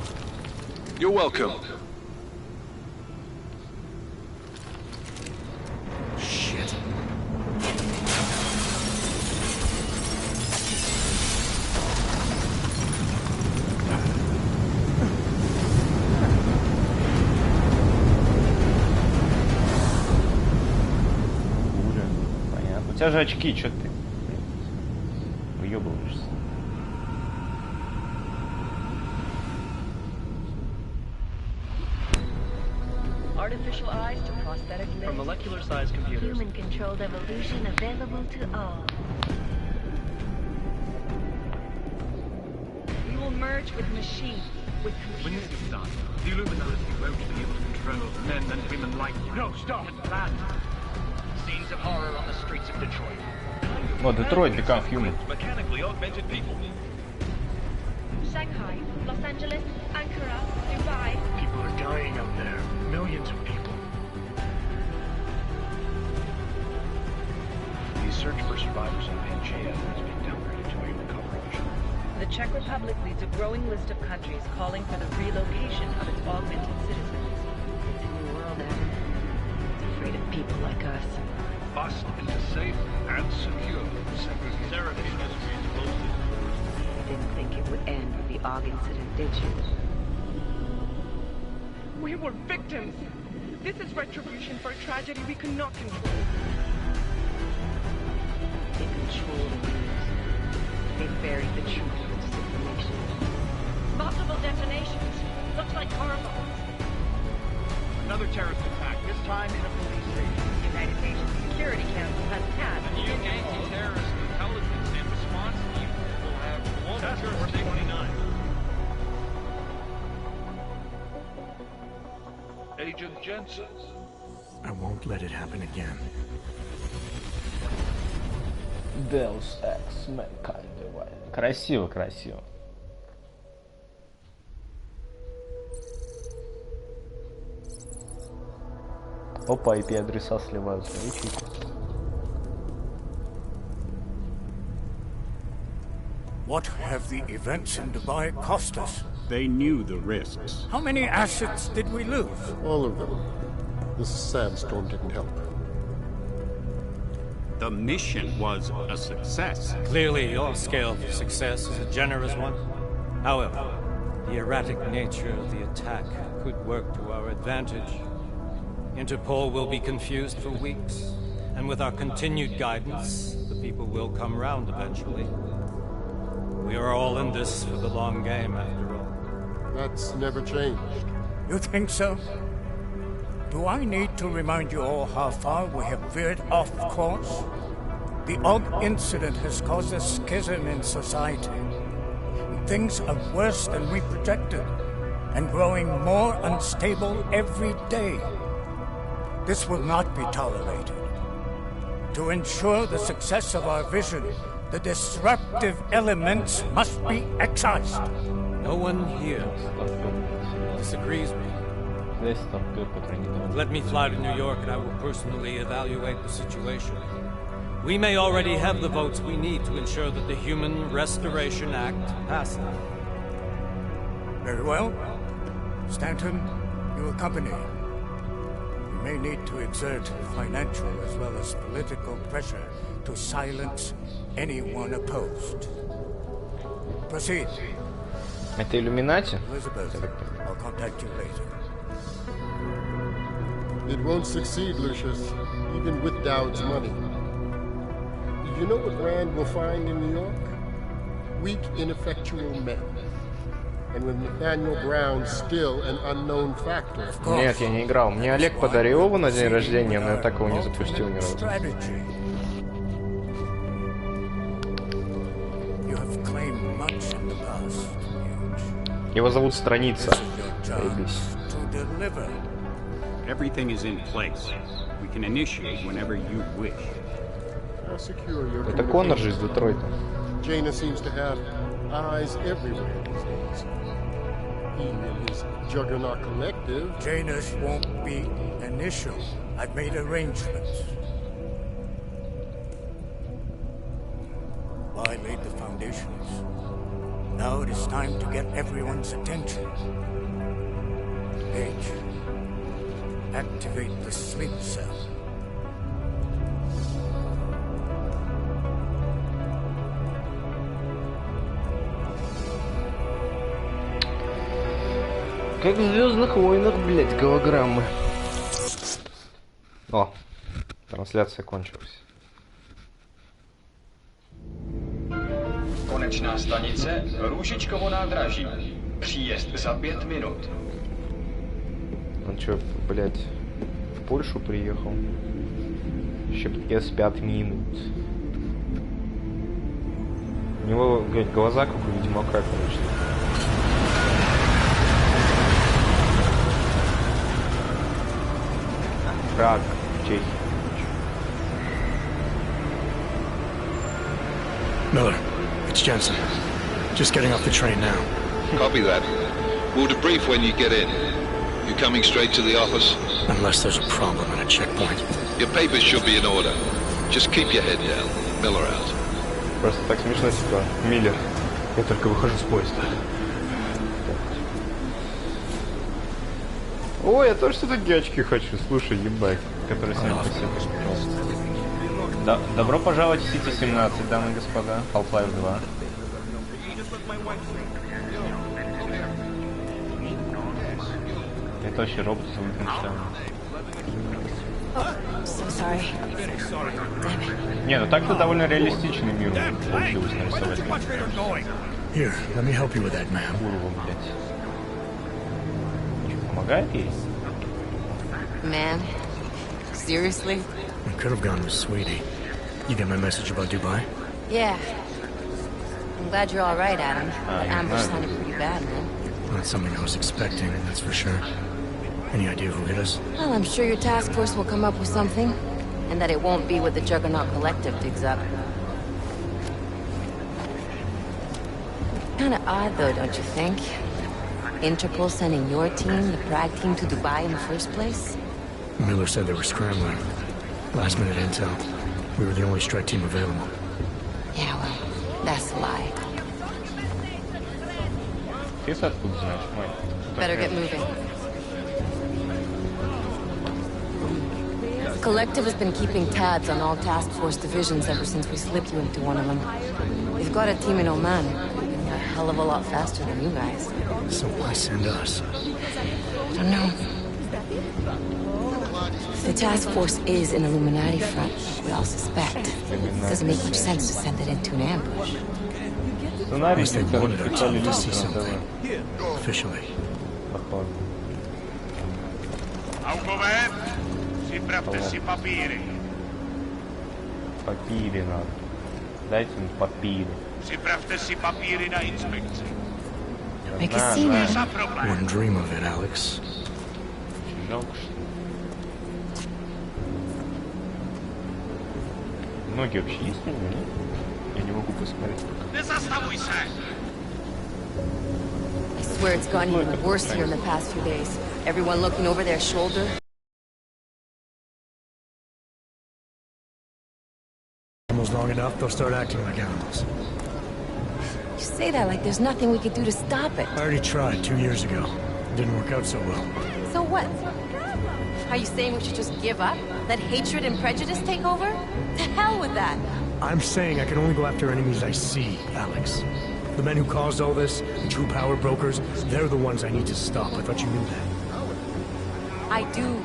You're welcome. У тебя же очки, что ты уебываешься? Artificial eyes to prosthetic limbs. From molecular-sized computers. Human-controlled evolution available to all. We will merge with machines, with computers. When this gets done, the Illuminati won't be able to control men and women like you. No, stop! It's planned. Seen scenes of horror on the streets of Detroit. Oh, Detroit become human. Mechanically augmented people. Shanghai, Los Angeles, Ankara, Dubai. People are dying out there. Millions of people. The search for survivors in Pangaea has been downgraded to a recovery mission. The Czech Republic leads a growing list of countries calling for the relocation of its augmented citizens. It's a new world, Adam. It's afraid of people like us. Bust into safe and secure segregation. You didn't think it would end with the Aug incident, did you? We were victims. This is retribution for a tragedy we could not control. They control the news. They buried the truth with disinformation. Multiple detonations. Looks like car bombs. Another terrorist attack, this time in a police station. The United Nations Security Council has passed The new anti-terrorist intelligence and response team will have Task Force 29. Agent Jensen. I won't let it happen again. Deus Ex Mankind. Красиво, красиво. Опа, IP-адреса сливаются. Учите. What have the events in Dubai cost us? They knew the risks. How many assets did we lose? All of them. This sandstorm didn't help. The mission was a success. Clearly, your scale for success is a generous one. However, the erratic nature of the attack could work to our advantage. Interpol will be confused for weeks, and with our continued guidance, the people will come round eventually. We are all in this for the long game, after all. That's never changed. You think so? Do I need to remind you all how far we have veered off course? The Aug incident has caused a schism in society. Things are worse than we projected, and growing more unstable every day. This will not be tolerated. To ensure the success of our vision, the disruptive elements must be excised. No one here disagrees with me. Let me fly to New York and I will personally evaluate the situation. We may already have the votes we need to ensure that the Human Restoration Act passes. Very well. Stanton, you accompany. You may need to exert financial as well as political pressure to silence anyone opposed. Proceed. Это иллюминати? Elizabeth, I'll contact you later. It won't succeed, Lucius, even with Dowd's money. You know what Rand will find in New York? Weak, ineffectual men. And with Nathaniel Brown still an unknown factor. Нет, я не играл. Мне Олег подарил его на день рождения, но я так его не запустил ни разу. Его зовут Страница. Everything is in place. We can initiate whenever you wish. Это Коннор же из Детройта. Jaina seems to have eyes everywhere these days. He and his Juggernaut collective. Janus won't be initial. I've made arrangements. I laid the foundations. Now it is time to get everyone's attention. Page, activate the sleep cell. Как в «Звездных войнах», блять, голограммы. О, трансляция кончилась. Konečná stanice Růžičkovo nádraží. Příjezd za 5 minut. Он чё, блять, в Польшу приехал? Еще без 5 минут. У него, блять, глаза как у Ведьмака, конечно. Праг, Чехия. Miller, it's Jensen. Just getting off the train now. Copy that. We'll debrief when you get in. You coming straight to the office? Unless there's a problem at a checkpoint. Your papers should be in order. Just keep your head down. Miller out. Просто так смешно, типа, Миллер. Я только выхожу с поезда. О, я тоже все-таки очки хочу. Слушай, ебать. Который сам по себе. Да, добро пожаловать в Сити 17, дамы и господа. Half-Life 2. Это вообще робот Wolfenstein. So sorry. Не, ну так-то довольно реалистичный мир получилось нарисовать. Here, let me help you with that, ma'am. Курва, блядь. Что, помогает ей? Man, seriously? We could have gone with Sweetie. You get my message about Dubai? Yeah. I'm glad you're all right, Adam. The ambush sounded pretty bad, man. Not something I was expecting, that's for sure. Any idea who hit us? Well, I'm sure your task force will come up with something. And that it won't be what the Juggernaut Collective digs up. Kinda odd, though, don't you think? Interpol sending your team, the Prague team, to Dubai in the first place? Miller said they were scrambling. Last minute intel. We were the only strike team available. Yeah, well, that's a lie. Better get moving. The Collective has been keeping tabs on all task force divisions ever since we slipped you into one of them. They've got a team in Oman, moving a hell of a lot faster than you guys. So why send us? I don't know. If the task force is an Illuminati front, like we all suspect, it doesn't make much sense to send it into an ambush. Unless they wanted our team to see something. Officially. Papíry надо. Дайте им papíry. Make a scene out of it. Wouldn't dream of it, Alex. Жалко, что ли? Ноги вообще есть у него, нет? Я не могу посмотреть. I swear it's gotten even worse here in the past few days. Everyone looking over their shoulder. Animals long enough, they'll start acting like animals. You say that like there's nothing we could do to stop it. I already tried 2 years ago. It didn't work out so well. So what? Are you saying we should just give up? Let hatred and prejudice take over? To hell with that! I'm saying I can only go after enemies I see, Alex. The men who caused all this, the true power brokers, they're the ones I need to stop. I thought you knew that. I do.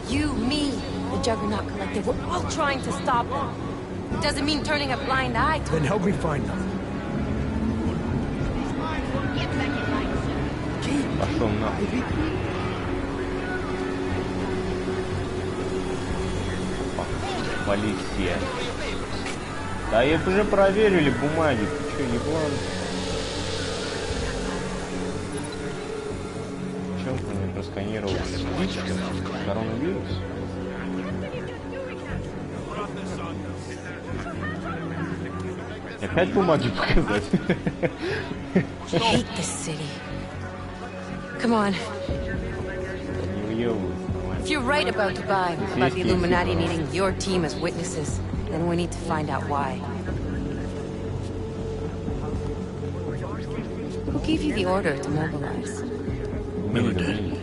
You, me, the Juggernaut Collective, we're all trying to stop them. It doesn't mean turning a blind eye to Then help me find them. Пошел нахуй. Полиция. Да и уже проверили бумаги. Ты что, еблан? Чем ты мне просканировал? Коронавирус? Опять бумаги показать? I hate this city. Come on. If you're right about Dubai, about the Illuminati needing your team as witnesses, then we need to find out why. Who gave you the order to mobilize? Miller did.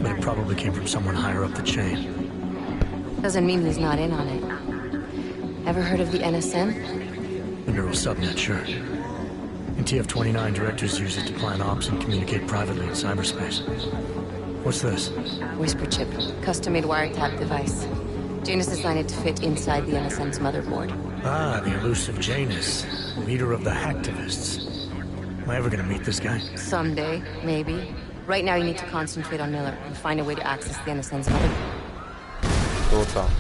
But it probably came from someone higher up the chain. Doesn't mean he's not in on it. Ever heard of the NSM? The neural subnet, sure. In TF-29, directors use it to plan ops and communicate privately in cyberspace. What's this? Whisper chip, custom-made wiretap device. Janus designed it to fit inside the NSM's motherboard. Ah, the elusive Janus, leader of the hacktivists. Am I ever gonna meet this guy? Someday, maybe. Right now you need to concentrate on Miller and find a way to access the NSM's motherboard. Кто там?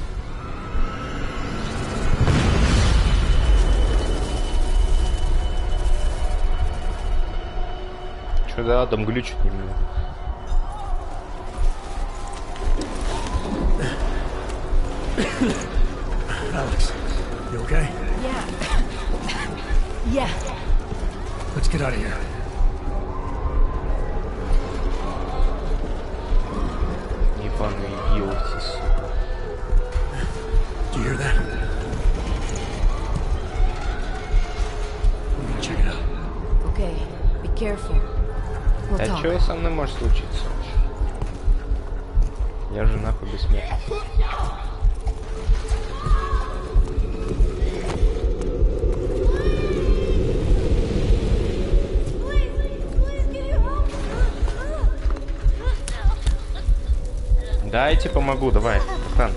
Что да, там глючит немного. Alex, you okay? Yeah. Yeah. Let's get out of here. Ебаные елки, сука. Do you hear that? I'm gonna check it out. Okay, be careful. We'll А talk. чё со мной может случиться? Я же нахуй бессмертный. Дайте помогу, давай, братан.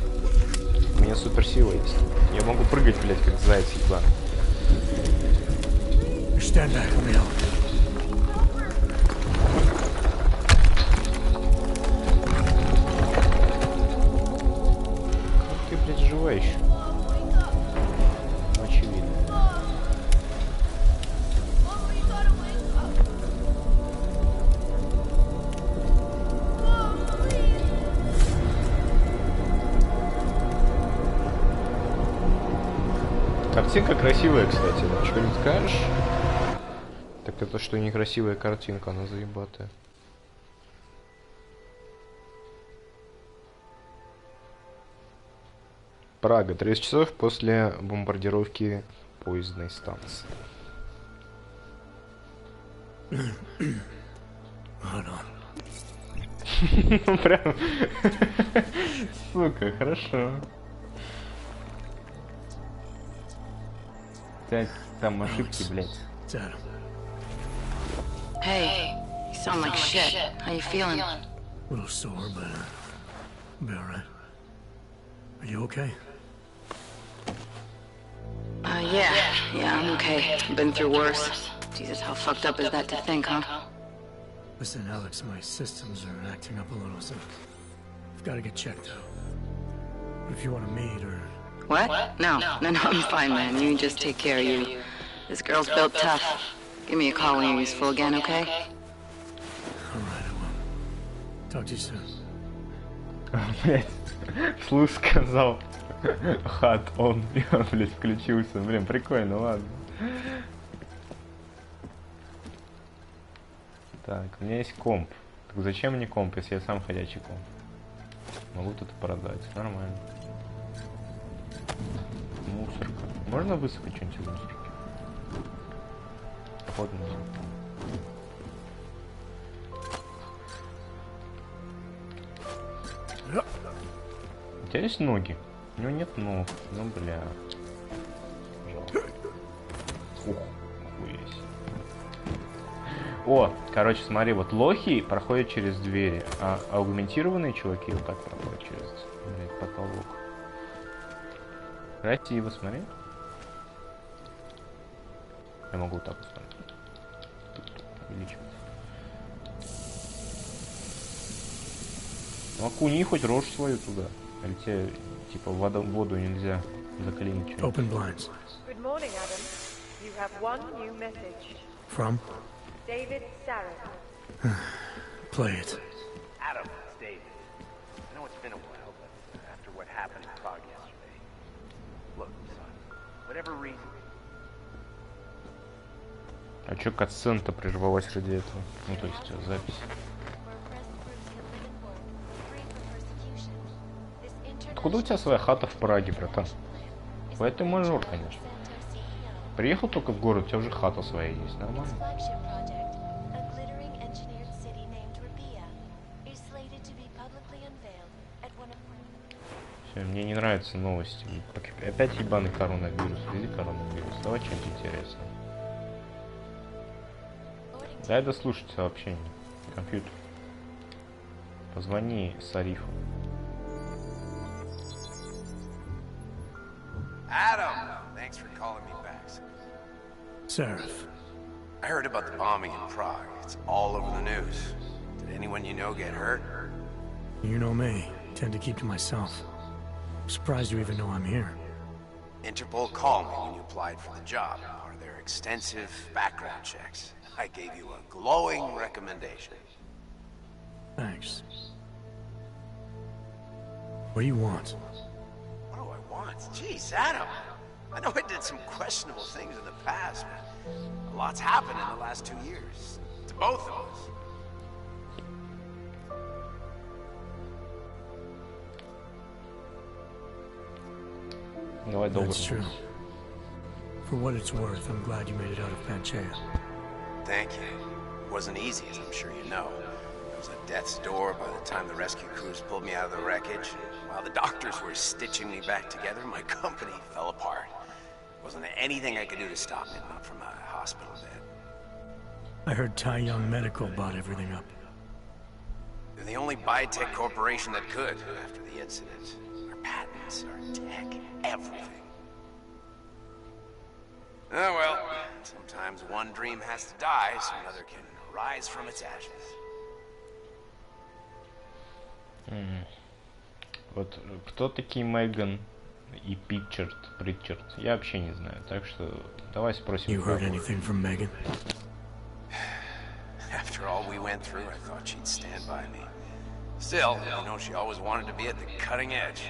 У меня суперсила есть. Я могу прыгать, блядь, как заяц ебаный. Stand back, let me help. Ты, блядь, жива еще. Очевидно. Картинка красивая, кстати. Что не скажешь? Так это что некрасивая картинка, она заебатая. Прага. 30 часов после бомбардировки поездной станции. Ну прям... Сука, хорошо. Там ошибки, блядь. Hey, you sound like shit. How you feeling? A little sore, but I'll be alright. Are you okay? Yeah, I'm okay. I've been through worse. Jesus, how fucked up is that to think, huh? Listen, Alex, my systems are acting up a little, so I've got to get checked out. But if you want to meet or... What? No, I'm fine, man. You just take care of you. This girl's built tough. Give me a call when you're useful again, okay? Alright, I will. Talk to you soon. Блять, слух сказал. Хат, он, блять, включился. Блин, прикольно, ладно. Так, у меня есть комп. Так зачем мне комп, если я сам ходячий комп? Могу тут продать, нормально. Мусорка. Можно высыпать что-нибудь из мусорки? Походу нет. У тебя есть ноги? У него нет ног. Ну бля. Ух, хуясь. О, короче, смотри, вот лохи проходят через двери, а аугментированные чуваки вот так проходят через, блядь, потолок. Красиво, смотри. Я могу вот так вот смотреть. Увеличивать. Ну окуни хоть рожь свою туда. Или тебе, типа, воду нельзя заклинить. Open blinds. Good morning, Adam. You have one new message. From? David Sarah. Play it. Adam, it's David. I know it's been a while, but after what happened in Prague yesterday... Look, son, whatever reason... А чё катсцена-то прервалась ради этого? Ну, то есть, запись. Откуда у тебя своя хата в Праге, братан? Ты мажор, конечно. Приехал только в город, у тебя уже хата своя есть, нормально? Все, мне не нравятся новости. Опять ебаный коронавирус. Вези коронавирус. Давай что-нибудь интересное. Дай дослушать сообщение. Компьютер. Позвони Сарифу. Adam, thanks for calling me back. Sarif. I heard about the bombing in Prague. It's all over the news. Did anyone you know get hurt? You know me. Tend to keep to myself. I'm surprised you even know I'm here. Interpol called me when you applied for the job. Part of their extensive background checks. I gave you a glowing recommendation. Thanks. What do you want? What do I want? Jeez, Adam. I know I did some questionable things in the past, but a lot's happened in the last 2 years. To both of us. That's true. For what it's worth, I'm glad you made it out of Panchea. Thank you. It wasn't easy, as I'm sure you know. It was at death's door by the time the rescue crews pulled me out of the wreckage. While the doctors were stitching me back together, my company fell apart. Wasn't anything I could do to stop it, not from a hospital bed. I heard Tai Young Medical bought everything up. They're the only biotech corporation that could after the incident. Our patents, our tech, everything. Oh well, sometimes one dream has to die so another can rise from its ashes. Вот кто такие Меган и Притчард? Я вообще не знаю, так что давай спросим. You heard anything from Megan? After all we went through, I thought she'd stand by me. Still, you know, she always wanted to be at the cutting edge.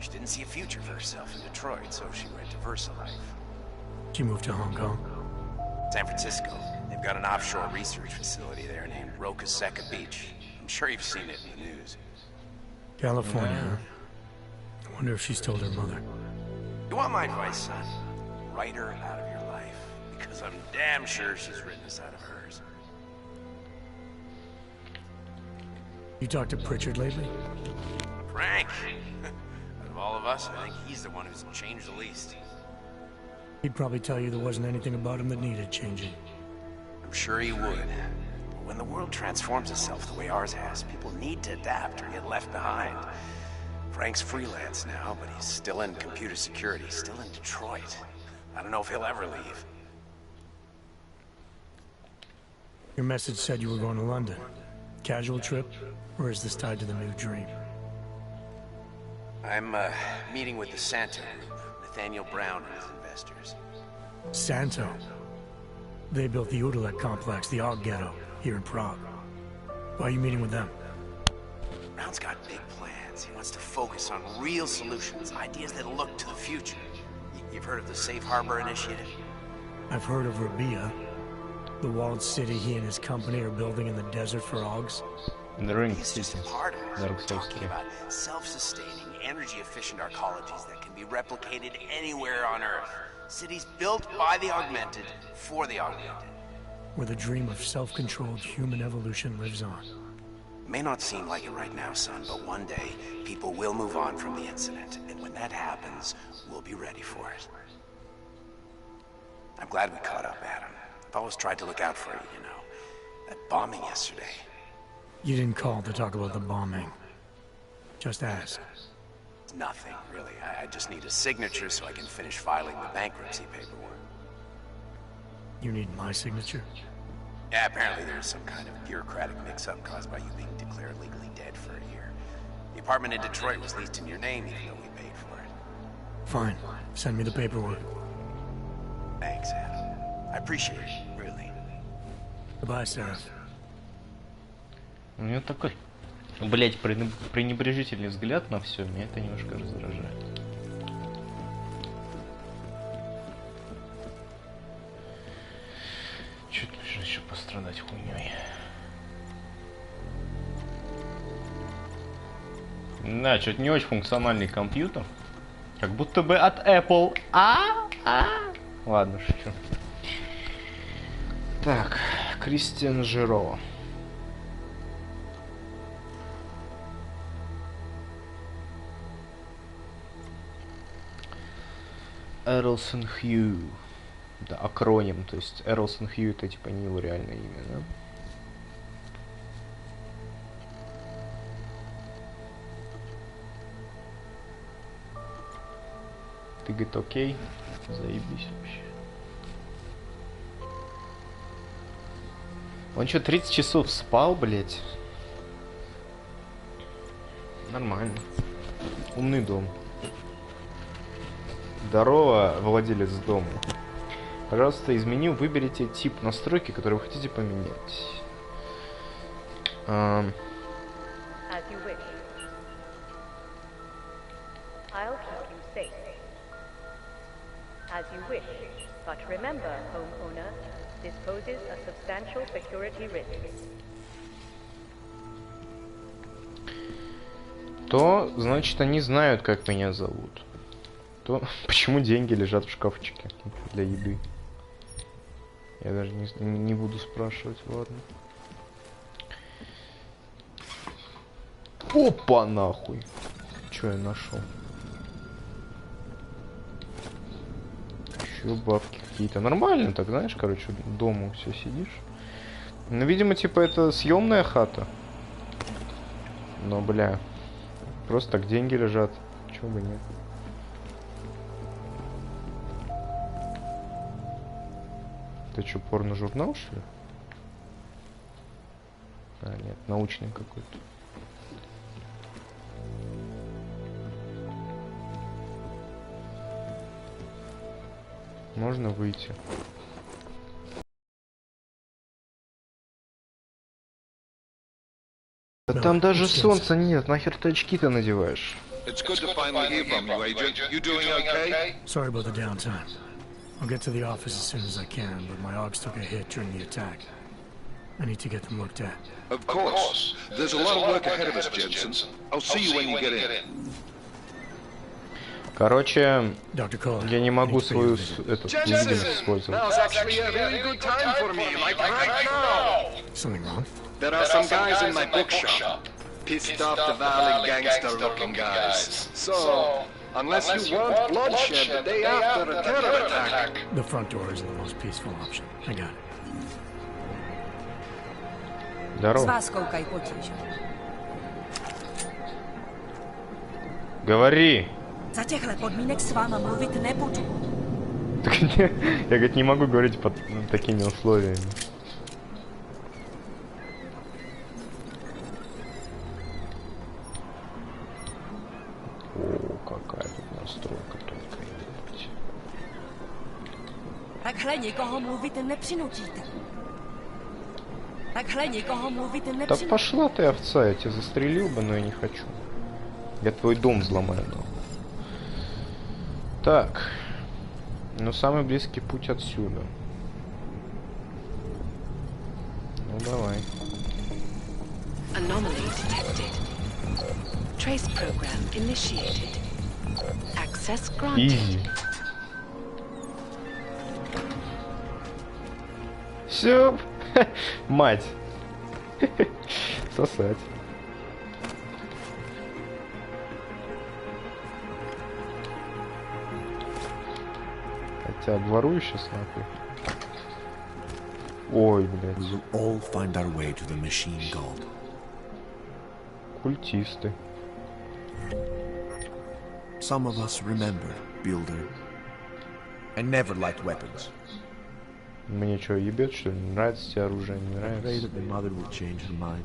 She didn't see a future for herself in Detroit, so she went to VersaLife. She moved to Hong Kong? San Francisco. They've got an offshore research facility there named Roca Seca Beach. I'm sure you've seen it in the news. California, huh? I wonder if she's told her mother. You want my advice, son? Write her out of your life. Because I'm damn sure she's written us out of hers. You talked to Pritchard lately? Frank! Out of all of us, I think he's the one who's changed the least. He'd probably tell you there wasn't anything about him that needed changing. I'm sure he would. But when the world transforms itself the way ours has, people need to adapt or get left behind. Frank's freelance now, but he's still in computer security, still in Detroit. I don't know if he'll ever leave. Your message said you were going to London. Casual trip? Or is this tied to the new dream? I'm meeting with the Santo Group, Nathaniel Brown and his investors. Santo? They built the Udalek complex, the Og Ghetto, here in Prague. Why are you meeting with them? Brown's got big plans. He wants to focus on real solutions, ideas that look to the future. You've heard of the Safe Harbor Initiative? I've heard of Rabia, the walled city he and his company are building in the desert for Ogs. The ring He's just a part of it, talking about self-sustaining, energy-efficient arcologies that can be replicated anywhere on Earth. Cities built by the augmented, for the augmented. Where the dream of self-controlled human evolution lives on. May not seem like it right now, son, but one day, people will move on from the incident, and when that happens, we'll be ready for it. I'm glad we caught up, Adam. I've always tried to look out for you, you know. That bombing yesterday. You didn't call to talk about the bombing. Just ask. It's nothing, really. I just need a signature so I can finish filing the bankruptcy paperwork. You need my signature? Yeah, apparently there's some kind of bureaucratic mix-up caused by you being declared legally dead for a year. The apartment in Detroit was leased in your name, even though we paid for it. Fine. Send me the paperwork. Thanks, Adam. I appreciate it, really. Goodbye, Sarah. У него такой, блять, пренебрежительный взгляд на все, меня это немножко раздражает. Чуть нужно еще пострадать хуйней. Да, что-то не очень функциональный компьютер. Как будто бы от Apple. Ладно, шучу. Так, Кристиан Жиро. Эрлсон Хью. Да, акроним, то есть Эрлсон Хью это типа не его реальное имя, да? Ты говорит, окей, заебись вообще. Он что, 30 часов спал, блять? Нормально. Умный дом. Здорово, владелец дома. Пожалуйста, из меню выберите тип настройки, который вы хотите поменять. As you wish. I'll keep you safe. As you wish. But remember, homeowner, this poses a substantial security risk. То, значит, они знают, как меня зовут. То, почему деньги лежат в шкафчике для еды. Я даже не буду спрашивать, ладно. Опа, нахуй. Чё я нашел? Еще бабки какие-то. Нормально так, знаешь, короче, дома все сидишь. Ну, видимо, типа это съемная хата. Но, бля, просто так деньги лежат. Чего бы нет. Ты что, порно-журнал, что ли? А, нет, научный какой-то. Можно выйти. Да там даже солнца нет, нахер ты очки-то надеваешь? Sorry about the downtime. I'll get to the office as soon as I can, but my Augs took a hit during the attack. I need to get them looked at. Of course. There's a lot of work ahead of us, Jensen. I'll see you when you get in. Короче, я не могу свою эту видимость использовать. There are some guys in my bookshop. Pissed off the valley gangster-looking guys. So, unless you want bloodshed the day after a terror attack... The front door is the most peaceful option. I got it. Здорово. Говори. За těchhle podmínek s váma mluvit nebudu. Я, говорит, не могу говорить под такими условиями. О, какая тут настройка только. Takhle nikoho mluvit nepřinutíte. Takhle nikoho mluvit nepřinutíte. Да пошла ты, овца, я тебя застрелил бы, но я не хочу. Я твой дом взломаю, но. Так. Ну, самый близкий путь отсюда. Ну, давай. Anomaly detected. Trace program initiated. Access granted. Изи. Все. Мать. Сосать. Хотя обворую сейчас нахуй. Ой, блядь. We will all find our way to the machine god. Культисты. Some of us remember Builder and never liked weapons. Мне что, ебет, что ли? Нравится тебе оружие, не I pray нравится? that the mother will change her mind.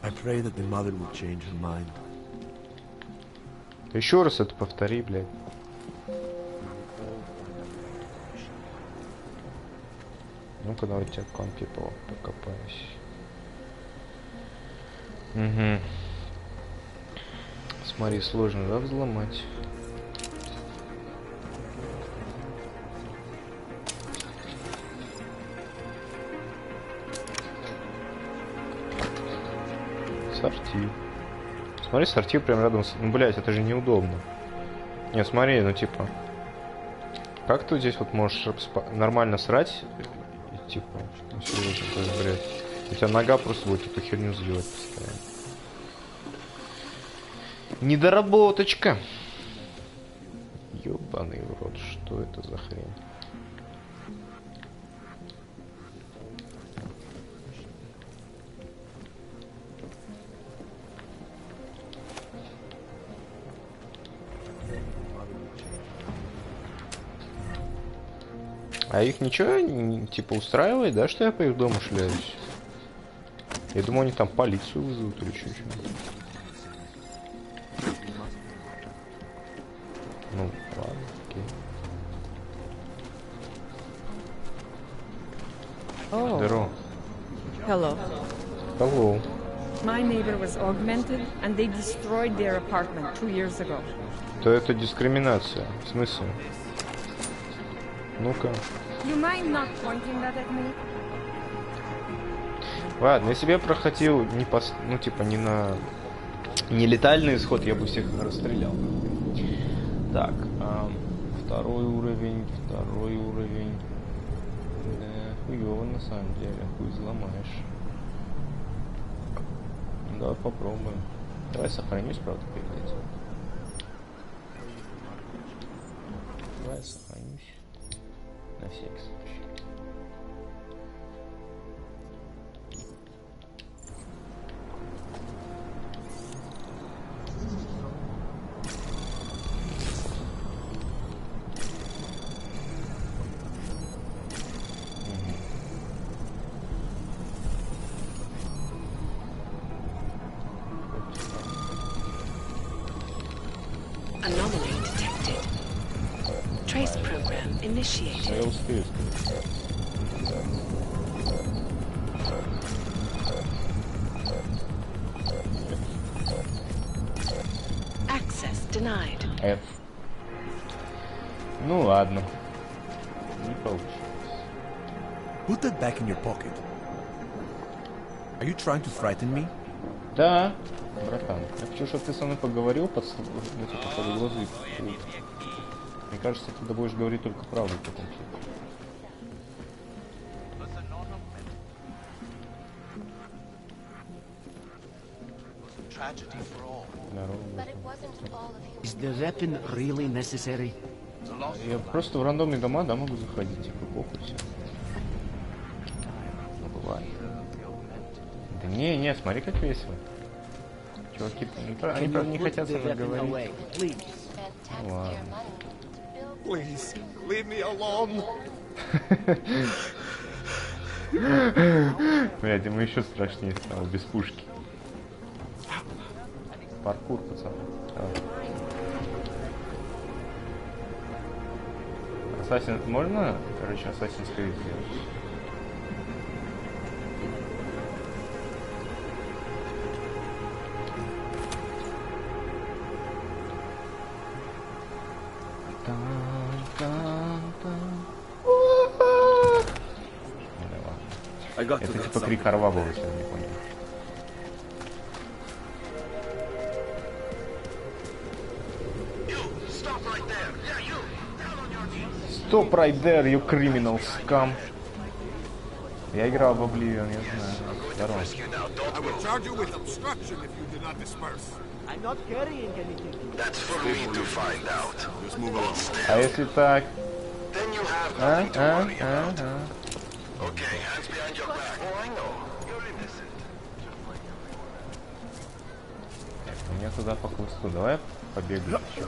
I pray that the mother will change her mind. Еще раз это повтори, блядь. Ну-ка, давайте в компе покопаюсь. Угу. Смотри, сложно, да, взломать? Сорти. Смотри, сорти прям рядом с... Ну, блядь, это же неудобно. Не, смотри, ну, типа... Как ты здесь вот можешь нормально срать? И, типа, ну, серьезно, какой бред. У тебя нога просто будет эту херню сбивать постоянно. Недоработочка. Ёбаный в рот, что это за хрень? А их ничего, типа, устраивает, да, что я по их дому шляюсь? Я думаю, они там полицию вызовут или что-то. Ну, ладно, окей. Oh. Здорово. Hello. Hello. My neighbor was augmented, and they destroyed their apartment 2 years ago. То это дискриминация. В смысле? Ну-ка. You mind not pointing that at me? Ладно, если бы я проходил не по... ну типа не на... не летальный исход, я бы всех расстрелял. Так, второй уровень. Да, хуёво на самом деле, хуй взломаешь. Давай попробуем. Давай сохранюсь, правда, перед этим. Давай сохранюсь. На всякий случай. Anomaly detected. Trace program initiated. Я успею. Access denied. F. Ну ладно. Не получилось. Put that back in your pocket. Are you trying to frighten me? Да, братан. Я хочу, чтобы ты со мной поговорил под глазу. Мне кажется, ты будешь говорить только правду в таком случае. Is the weapon really necessary? Я просто в рандомные дома, да, могу заходить, типа, похуй все. Ну, бывает. Да не, смотри, как весело. Чуваки, они правда не хотят со мной говорить. Ну, ладно. Please, leave me alone. Блядь, ему еще страшнее стало, без пушки. Паркур, пацаны. Ассасин, можно, короче, Assassin's Creed сделать? Это типа крик орла был, если я не понял. Stop right there, you criminal scum. Я играл в Oblivion, я знаю. Здорово. I'm not carrying anything. That's for me to find out. Just move along. А если так? Then you have nothing to worry about. Okay, hands behind your back. Oh, I know. You're innocent. Мне туда по кусту. Давай побегу еще.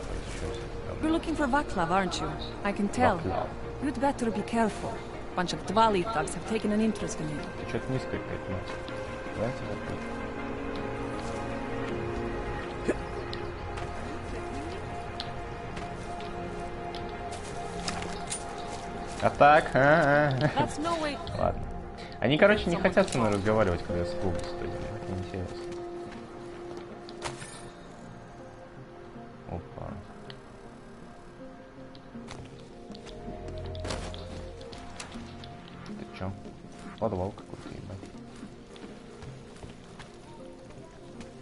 You're looking for Vaclav, aren't you? I can tell. Vaclav. You'd better be careful. A bunch of Dvali thugs have taken an interest in you. Ты что-то низко опять, мать. Давайте вот. А так? Ладно. Они, короче, не хотят со мной разговаривать, когда я с клуба стою. Это интересно. Опа. Ты чё? Подвал какой-то, ебать.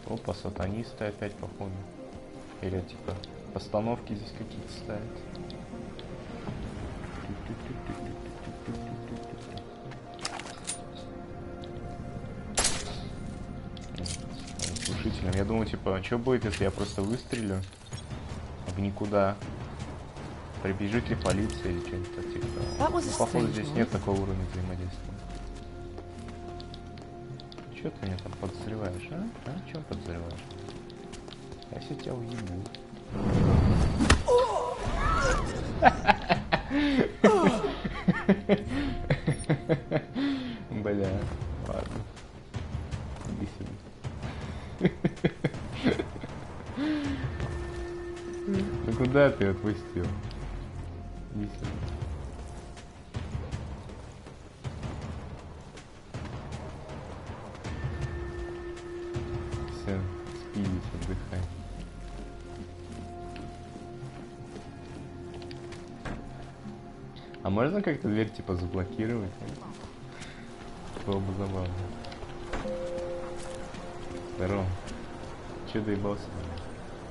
Опа, сатанисты опять, походу. Или, типа, постановки здесь какие-то ставят. Слушателям. Я думаю, типа, что будет, если я просто выстрелю в никуда? Прибежит ли полиция или что-нибудь типа. Походу, здесь нет такого уровня взаимодействия. Что ты меня там подозреваешь, а? А? Чем подозреваешь? Я сейчас тебя уебу. Бля, ладно. Иди сюда. Ну куда ты отпустил? Иди сюда. А можно как-то дверь типа заблокировать? Было бы забавно. Здорово. Че доебался?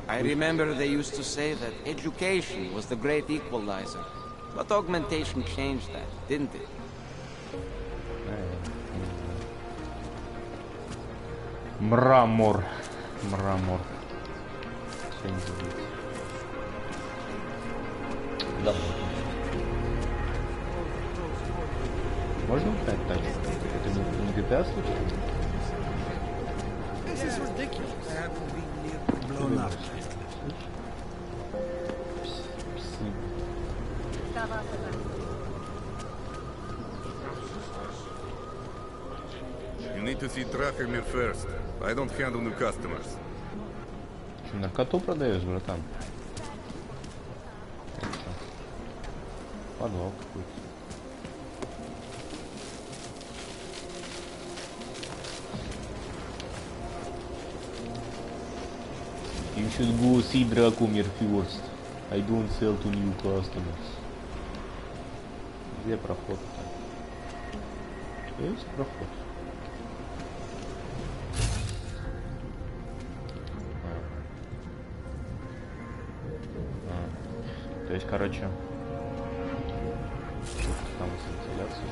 I remember they used to say that education was the great equalizer. But augmentation changed that, didn't it? Мрамор. Мрамор. Все не забыть. Да. Можно узнать так? Это не GTA случайно? This is ridiculous. I haven't been near blown up. You need to see Trachemir first. I don't handle new customers. Что, наркоту продаешь, братан? Подвал какой-то. You should go see Dracomir first. I don't sell to new customers. Где проход-то? Есть проход? То есть, короче, там вентиляция.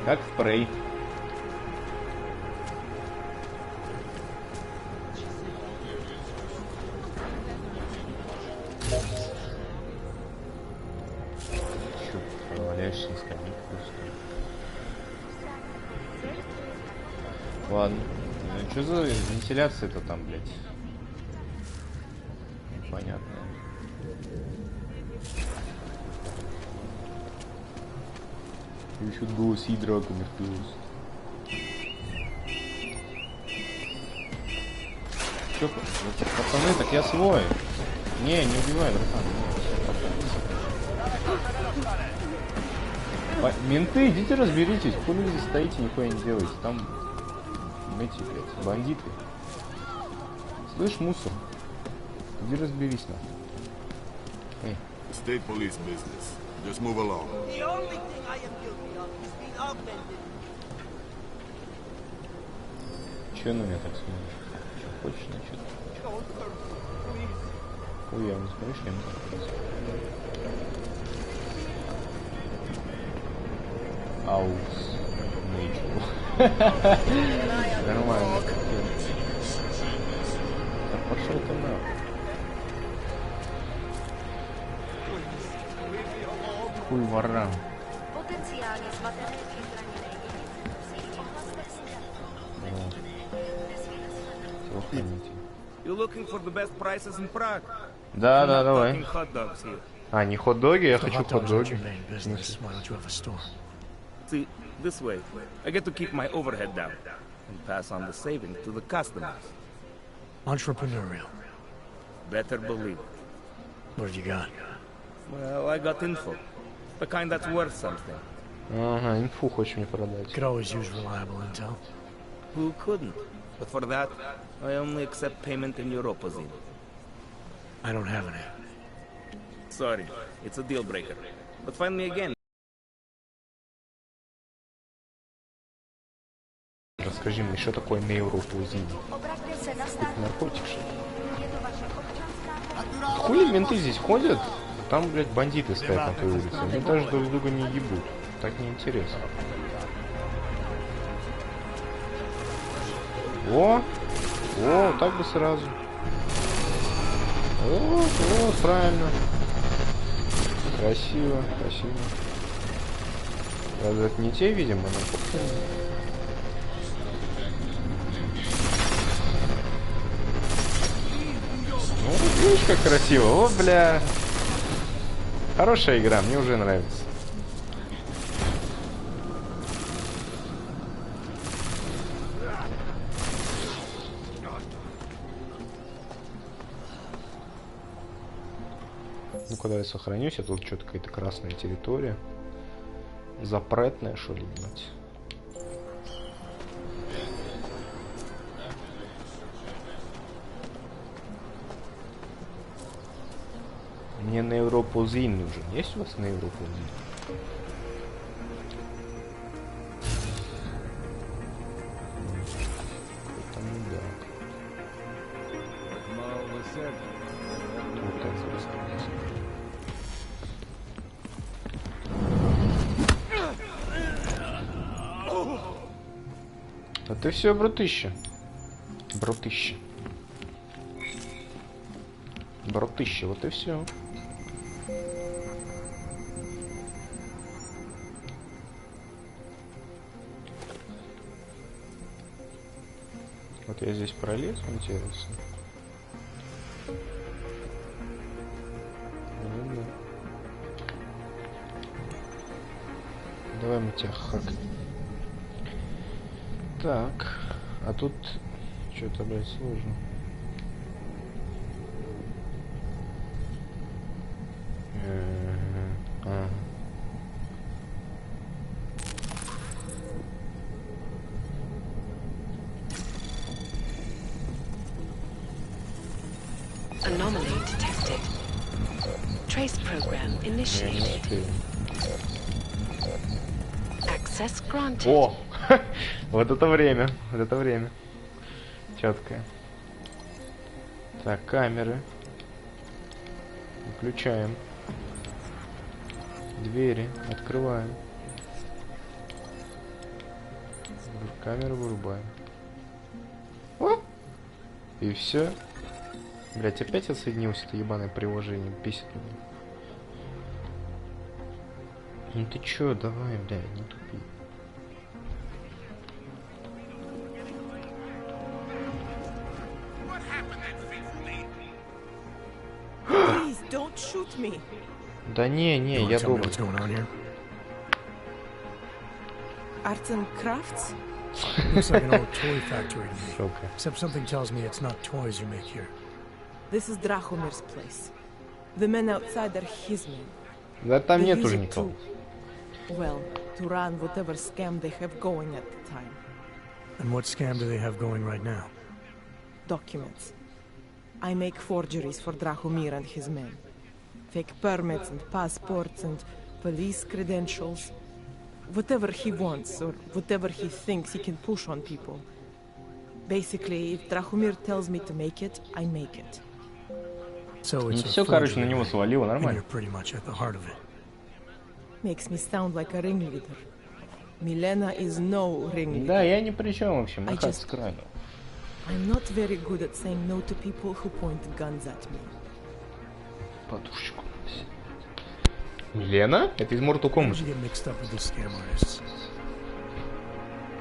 Как спрей. Чё, валяешься на скамейке просто. Ладно. Что за вентиляция-то там, блядь? Понятно. You should go see Dracomir first. Чё, пацаны, так я свой. Не убивай, братан. Менты, идите разберитесь. Хули вы здесь стоите, нихуя не делаете. Там эти, блядь, бандиты. Слышь, мусор? Иди разберись, нахуй. Эй. State police business. Just move along. The only thing I am guilty of is being augmented. Чё на меня так смотришь? Чё хочешь, значит? Хуя, не смотришь, я не смотрю. Аус. Нормально. Да пошел ты нахуй. Хуй ворам. You're looking for the best prices in Prague? Да, давай. Hot dogs here. А, не хот-доги, я хочу хот-доги. See, this way, I get to keep my overhead down and pass on the savings to the customers. Entrepreneurial. Better believe it. What have you got? Well, I got info. The kind that's worth something. Ага, инфу хочешь мне продать. Could always use reliable intel. Who couldn't? But for that, I only accept payment in Europozine. I don't have any. Sorry, it's a deal breaker. But find me again. Расскажи мне, что такое нейропозин? Это наркотик, что ли? Хули менты здесь ходят? Там, блядь, бандиты стоят на той улице. Они даже друг друга не ебут. Так неинтересно. О, так бы сразу. О, правильно. Красиво. Правда, это не те, видимо, но... Ну, видишь, как красиво. О, бля. Хорошая игра, мне уже нравится. Ну, куда я сохранюсь, а тут что-то какая-то красная территория. Запретная, что ли, блядь. Мне на Европу ЗИН нужен. Есть у вас на Европу ЗИН? Это мудак. Вот так вот. А ты все, братыще. Братыще. Братыще, вот и все. Вот я здесь пролез, интересно. Ну, да. Давай мы тебя хакнем. Так, а тут что-то, блядь, сложно. Anomaly detected. Trace program initiated. Access granted. О! Вот это время. Вот это время. Четкое. Так, камеры. Включаем. Двери открываем. Камеру вырубаем. О! И все. Блять, опять отсоединился это ебаное приложение. Бесит меня. Ну ты чё, давай, блядь, не тупи. Please don't shoot me. Да не, я думаю. Arts and crafts? Looks like an old toy factory to me. Except something tells me it's not toys you make here. This is Drahomir's place. The men outside are his men. Да там They нет use уже it никого. Well, to run whatever scam they have going at the time. And what scam do they have going right now? Documents. I make forgeries for Drahomir and his men. Fake permits and passports and police credentials. Whatever he wants, or whatever he thinks he can push on people. Basically, if Drahomir tells me to make it, I make it. So it's Все, короче, на него свалило, and нормально. you're pretty much at the heart of it. Makes me sound like a ringleader. Milena is no ringleader. Да, я ни при чем, в общем, I нахат just- с краю. I'm not very good at saying no to people who point guns at me. Подушечку. Лена? Это из Mortal How did Kombat. you get mixed up with these scam artists?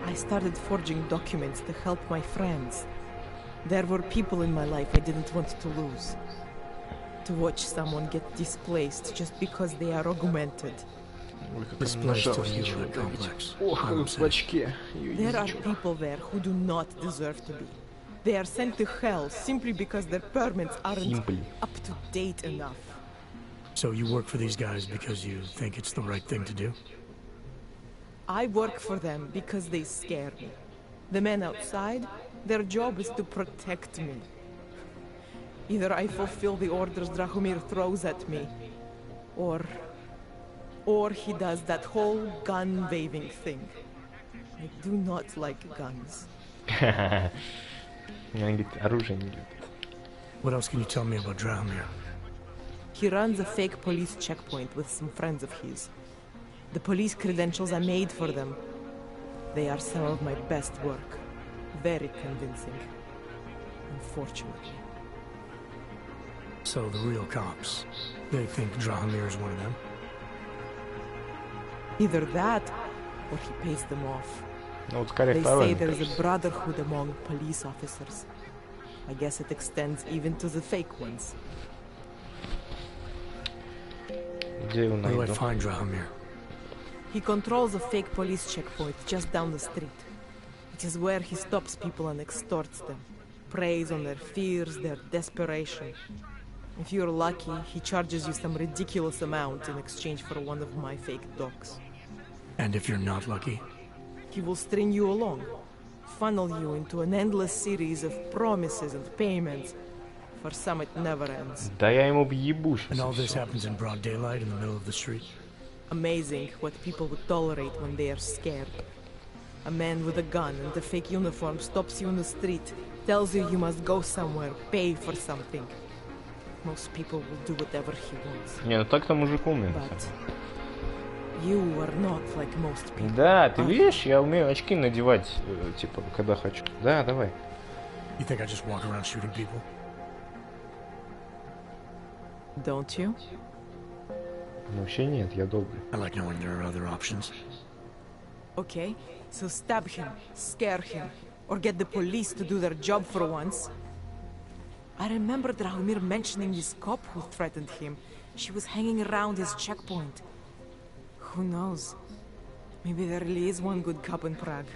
I started forging documents to help my friends. There were people in my life I didn't want to lose. To watch someone get displaced just because they are augmented. Displaced to the human complex. Ох, в очке. There are people there who do not deserve to be. They are sent to hell simply because their permits aren't Simply. up to date enough. So you work for these guys because you think it's the right thing to do? I work for them because they scare me. The men outside, their job is to protect me. Either I fulfill the orders Drahomir throws at me, or he does that whole gun-waving thing. I do not like guns. Она говорит, оружие не любит. What else can you tell me about Drahomir? He runs a fake police checkpoint with some friends of his. The police credentials I made for them, they are some of my best work. Very convincing. Unfortunately. So the real cops, they think Drahomir is one of them? Either that, or he pays them off. Ну вот скорее They второе, say мне there is кажется. a brotherhood among police officers. I guess it extends even to the fake ones. Где его Where do I найду? find Drahomir? He controls a fake police checkpoint just down the street. It is where he stops people and extorts them. Preys on their fears, their desperation. If you're lucky, he charges you some ridiculous amount in exchange for one of my fake dogs. And if you're not lucky? He will string you along, funnel you into an endless series of promises and payments, For some, it never ends. Да я ему въебу сейчас. And all this happens in broad daylight in the middle of the street. Amazing what people would tolerate when they are scared. A man with a gun and a fake uniform stops you in the street, tells you must go somewhere, pay for something. Most people will do whatever he wants. Не, ну так-то мужик умный. But you are not like most people. Да, ты видишь, я умею очки надевать, типа, когда хочу. Да, давай. You think I just walk around shooting people? Don't you? Вообще нет, я добрый. I like knowing there are other options. Okay, so stab him, scare him, or get the police to do their job for once. I remember Drahomir mentioning this cop who threatened him. She was hanging around his checkpoint. Who knows? Maybe there really is one good cop in Prague.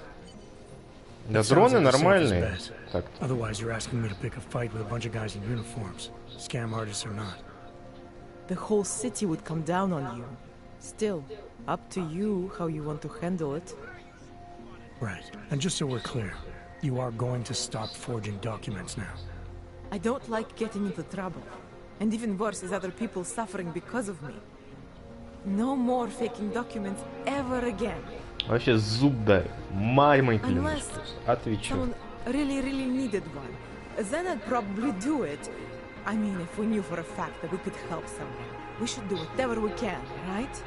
Да, дроны нормальные. Так. Otherwise, you're asking me to pick a fight with a bunch of guys in uniforms, scam artists or not. The whole city would come down on you. Still, up to you how you want to handle it. Right. And just so we're clear, you are going to stop forging documents now. I don't like getting into trouble. And even worse is other people suffering because of me. No more faking documents ever again. Вообще зуб дай. Мамой клянусь. Unless Отвечу. someone really needed one. Then I'd probably do it. I mean, if we knew for a fact that we could help someone, we should do whatever we can, right?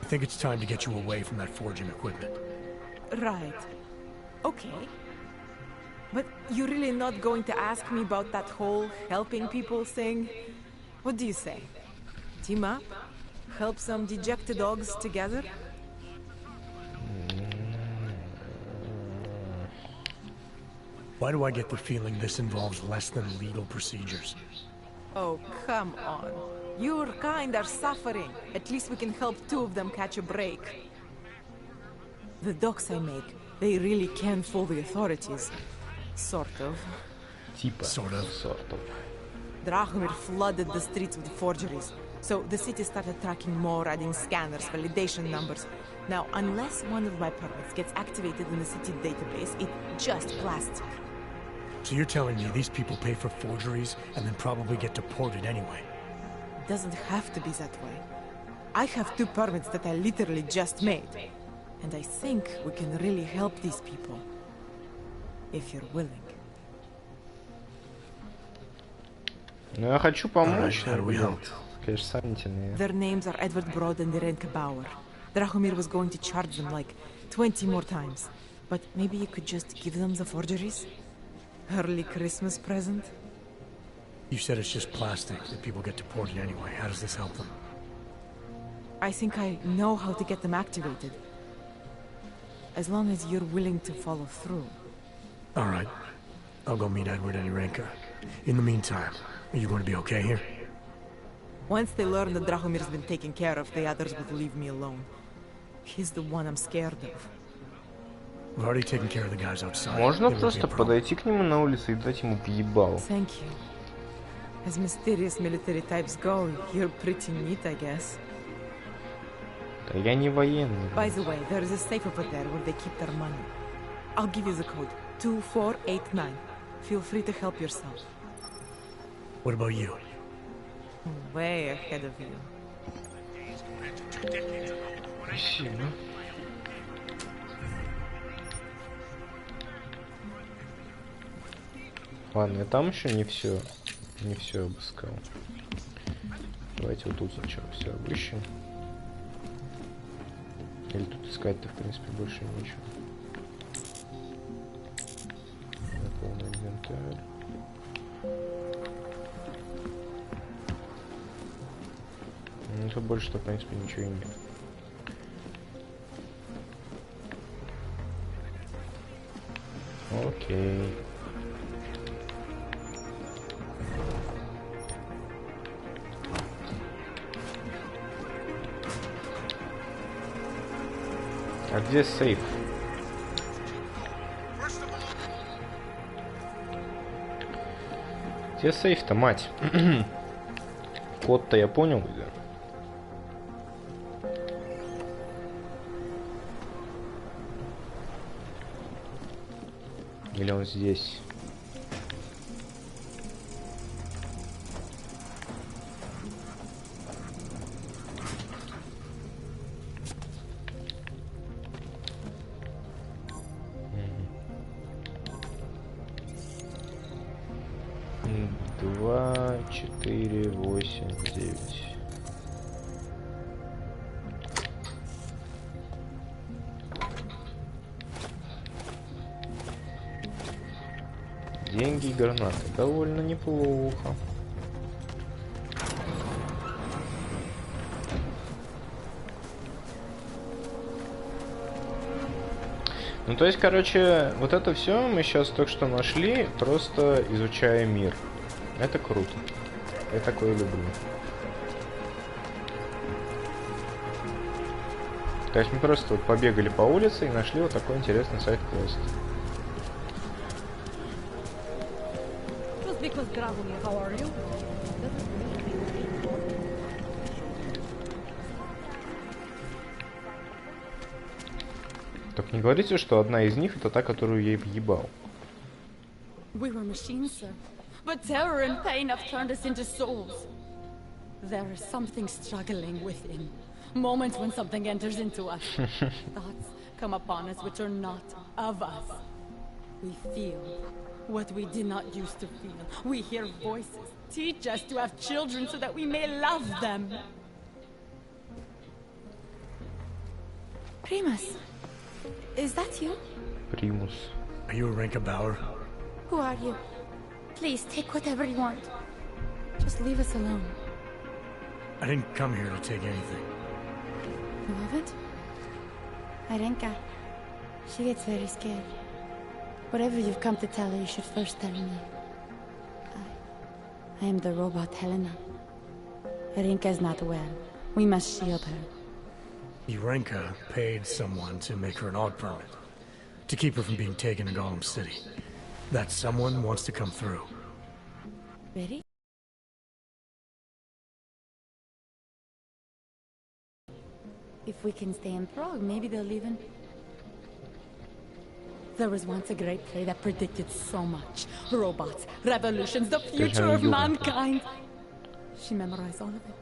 I think it's time to get you away from that forging equipment. Right. Okay. But you're really not going to ask me about that whole helping people thing? What do you say? Team up? Help some dejected dogs together? Why do I get the feeling this involves less than legal procedures? Oh, come on. Your kind are suffering. At least we can help two of them catch a break. The docs I make, they really can fool the authorities. Sort of. Типа. Sort of. Drahomir flooded the streets with forgeries. So the city started tracking more, adding scanners, validation numbers. Now, unless one of my permits gets activated in the city database, it just blasts. So you're telling me these people pay for forgeries and then probably get deported anyway? It doesn't have to be that way. I have 2 permits that I literally just made. And I think we can really help these people. If you're willing. Ну, я хочу помочь. How do we help? Конечно, сомнительные. Their names are Edward Brod and Irenka Bauer. Drahomir was going to charge them like 20 more times. But maybe you could just give them the forgeries? Early Christmas present? You said it's just plastic, that people get deported anyway. How does this help them? I think I know how to get them activated. As long as you're willing to follow through. All right. I'll go meet Edward and Irenka. In the meantime, are you going to be okay here? Once they learn that Drahomir's been taken care of, the others would leave me alone. He's the one I'm scared of. We've already taken care of the guys outside. Можно просто подойти к нему на улице и дать ему въебал. Thank you. As mysterious military types go, you're pretty neat, I guess. Да я не военный. By the way, there is a safe over there where they keep their money. I'll give you the code. 2489. Feel free to help yourself. What about you? Way ahead of you. Спасибо. Ладно, я там еще не все обыскал. Давайте вот тут сначала все обыщем. Или тут искать-то, в принципе, больше нечего. Полный инвентарь. Ну, тут больше-то, в принципе, ничего и нет. Окей. А где сейф? Где сейф-то, мать? Код-то я понял, да? Или он здесь? Два, 4, 8, 9. Деньги и гранаты. Довольно неплохо. Ну, то есть, короче, вот это все мы сейчас только что нашли, просто изучая мир. Это круто. Я такое люблю. То есть мы просто вот побегали по улице и нашли вот такой интересный сайт-квест. Только не говорите, что одна из них это та, которую я въебал. We were machines, sir. But terror and pain have turned us into souls. There is something struggling within. Moments when something enters into us. Thoughts come upon us which are not of us. We feel what we did not used to feel. We hear voices. Teach us to have children so that we may love them. Primus, is that you? Primus. Are you a Renka Bauer? Who are you? Please, take whatever you want. Just leave us alone. I didn't come here to take anything. You haven't? Arenka. She gets very scared. Whatever you've come to tell her, you should first tell me. I am the robot Helena. Arenka is not well. We must shield her. Renka paid someone to make her an AUG permit. To keep her from being taken to Gollum City. That someone wants to come through. Ready? If we can stay in Prague, maybe they'll even... There was once a great play that predicted so much. Robots, revolutions, the future of mankind. She memorized all of it.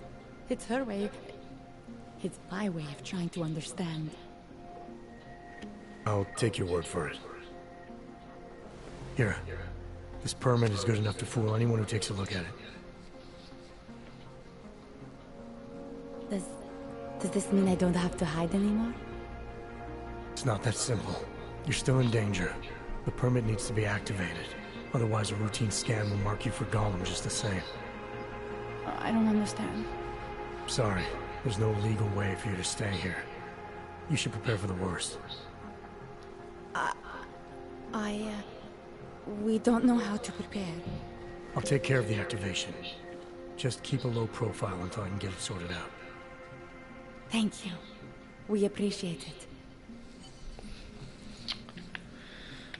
It's her way. It's my way of trying to understand. I'll take your word for it. Here. This permit is good enough to fool anyone who takes a look at it. Does this mean I don't have to hide anymore? It's not that simple. You're still in danger. The permit needs to be activated. Otherwise, a routine scan will mark you for Gollum just the same. I don't understand. Sorry. There's no legal way for you to stay here. You should prepare for the worst. We don't know how to prepare. I'll take care of the activation. Just keep a low profile until I can get it sorted out. Thank you. We appreciate it.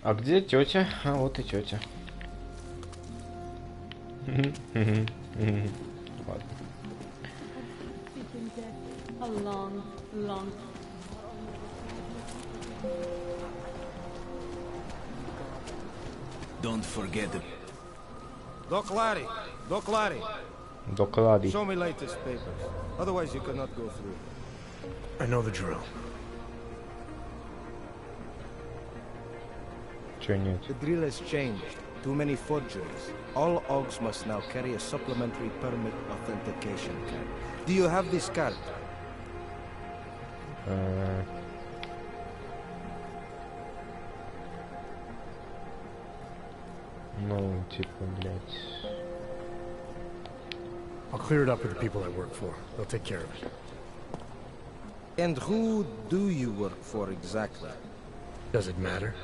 А где тетя? А вот и тетя. Ладно. A long, long... Don't forget it. Doc Larry! Doc Larry! Doc Larry. Show me latest papers. Otherwise you cannot go through. I know the drill. The drill has changed. Too many forgeries. All AUGs must now carry a supplementary permit authentication card. Do you have this card? Ну, типа, блядь. I'll clear it up with the people I work for. They'll take care of it. And who do you work for exactly? Does it matter?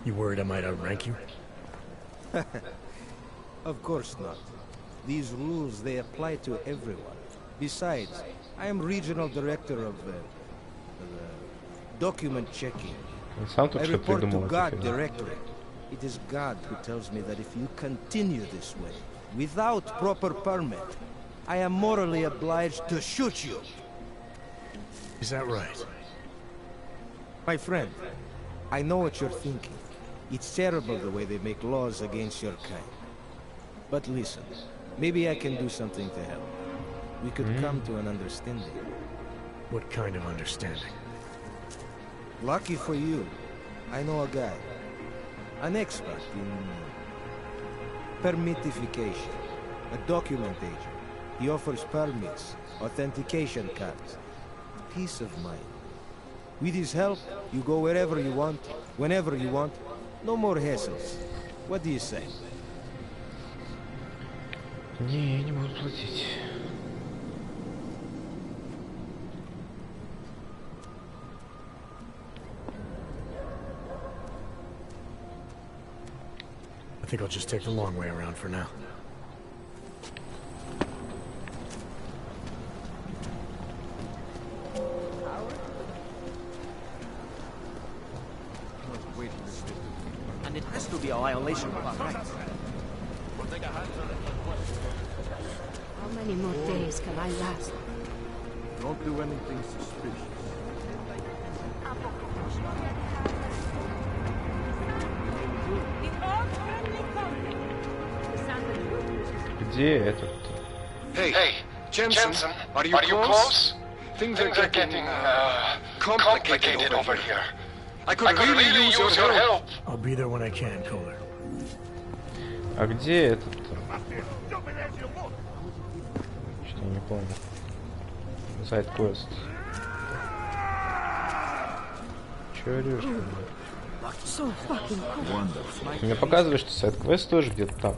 You worried I might outrank you? Of course not. These rules, they apply to everyone. Besides, I am regional director of document checking. I report to God directly. It is God who tells me that if you continue this way, without proper permit, I am morally obliged to shoot you. Is that right? My friend, I know what you're thinking. It's terrible the way they make laws against your kind. But listen, maybe I can do something to help. We could come to an understanding. What kind of understanding? Lucky for you, I know a guy. An expert in permitification. A document agent. He offers permits, authentication cards. Peace of mind. With his help, you go wherever you want, whenever you want. No more hassles. What do you say? Не, я не буду платить. I think I'll just take the long way around for now. And it has to be a violation of our rights. How many more days can I last? Don't do anything suspicious. Где этот? Hey, Jensen, are you close? Things are getting complicated over here. I could really use your help. I'll be there when I can, Kohler. А где этот? Что-то не помню. Сайд-квест. Чё орёшь? Мне показывает, что сайд-квест тоже где-то там.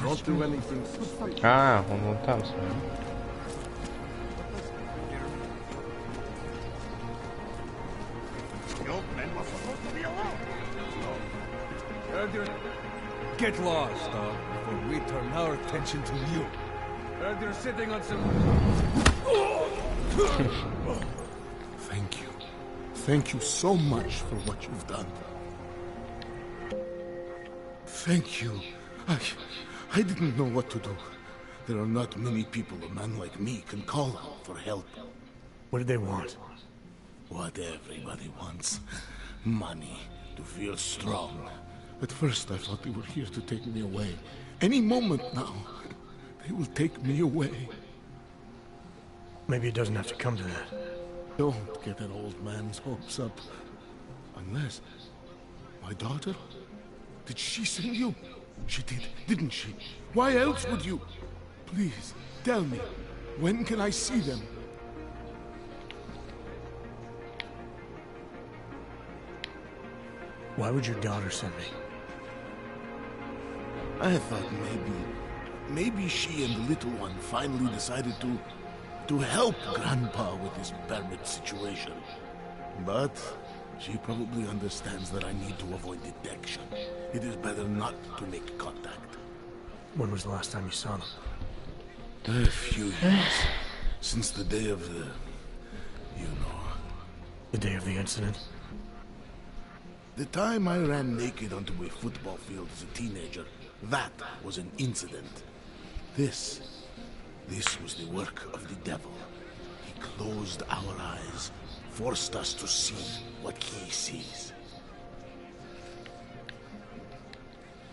Don't do anything suspicious. А, он вон там, смотри. Get lost, dog, before we turn our attention to you. Heard you're sitting on some... Thank you. Thank you so much for what you've done. Thank you. I didn't know what to do. There are not many people a man like me can call out for help. What did they want? What everybody wants. Money. To feel strong. At first I thought they were here to take me away. Any moment now, they will take me away. Maybe it doesn't have to come to that. Don't get an old man's hopes up. Unless... My daughter? Did she send you? She did, didn't she? Why else would you? Please, tell me. When can I see them? Why would your daughter send me? I thought maybe she and the little one finally decided to help Grandpa with his permit situation. But she probably understands that I need to avoid detection. It is better not to make contact. When was the last time you saw them? A few years. Since the day of the... you know... The day of the incident? The time I ran naked onto a football field as a teenager, that was an incident. This was the work of the devil. He closed our eyes, forced us to see what he sees.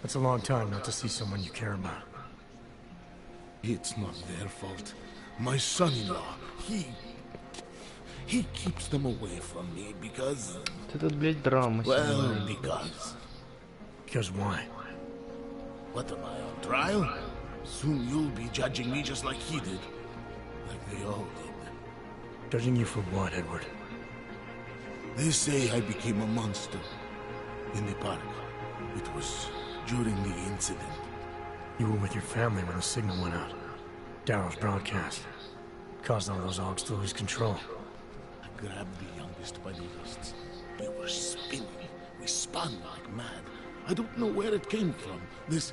That's a long time not to see someone you care about. It's not their fault. My son-in-law, he keeps them away from me because... Well, because... Because why? What am I, on trial? Soon you'll be judging me just like he did. Like they all did. Judging you for what, Edward? They say I became a monster. In the park. It was during the incident. You were with your family when the signal went out. Darrow's broadcast. Caused all those Augs to lose control. I grabbed the youngest by the wrists. We were spinning. We spun like mad. I don't know where it came from. This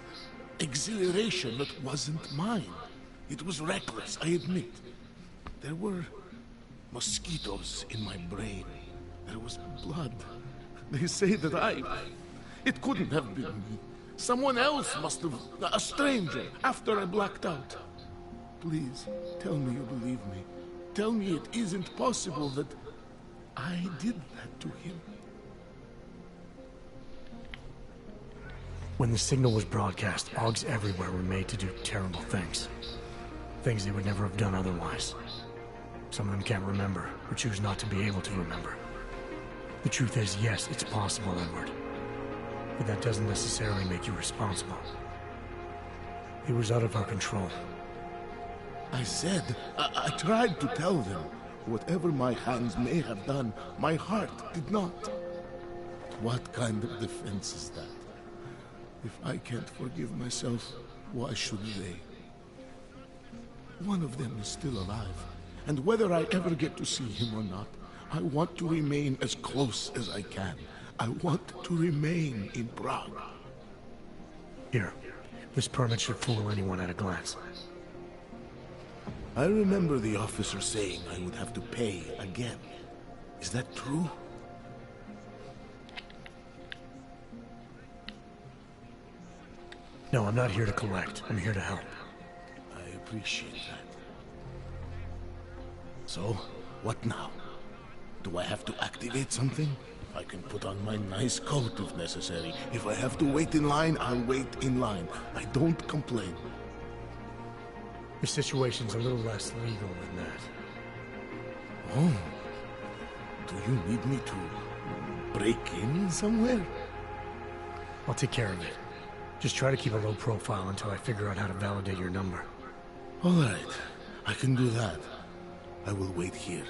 exhilaration that wasn't mine. It was reckless, I admit. There were mosquitoes in my brain. There was blood. They say that it couldn't have been me. Someone else must have... A stranger, after I blacked out. Please, tell me you believe me. Tell me it isn't possible that I did that to him. When the signal was broadcast, Augs everywhere were made to do terrible things. Things they would never have done otherwise. Some of them can't remember, or choose not to be able to remember. The truth is, yes, it's possible, Edward. But that doesn't necessarily make you responsible. It was out of our control. I said, I tried to tell them. Whatever my hands may have done, my heart did not. What kind of defense is that? If I can't forgive myself, why should they? One of them is still alive, and whether I ever get to see him or not, I want to remain as close as I can. I want to remain in Prague. Here, this permit should fool anyone at a glance. I remember the officer saying I would have to pay again. Is that true? No, I'm not here to collect. I'm here to help. I appreciate that. So, what now? Do I have to activate something? I can put on my nice coat if necessary. If I have to wait in line, I'll wait in line. I don't complain. The situation's a little less legal than that. Oh. Do you need me to break in somewhere? I'll take care of it. Just try to keep a low profile until I figure out how to validate your number. All right. I can do that. I will wait here.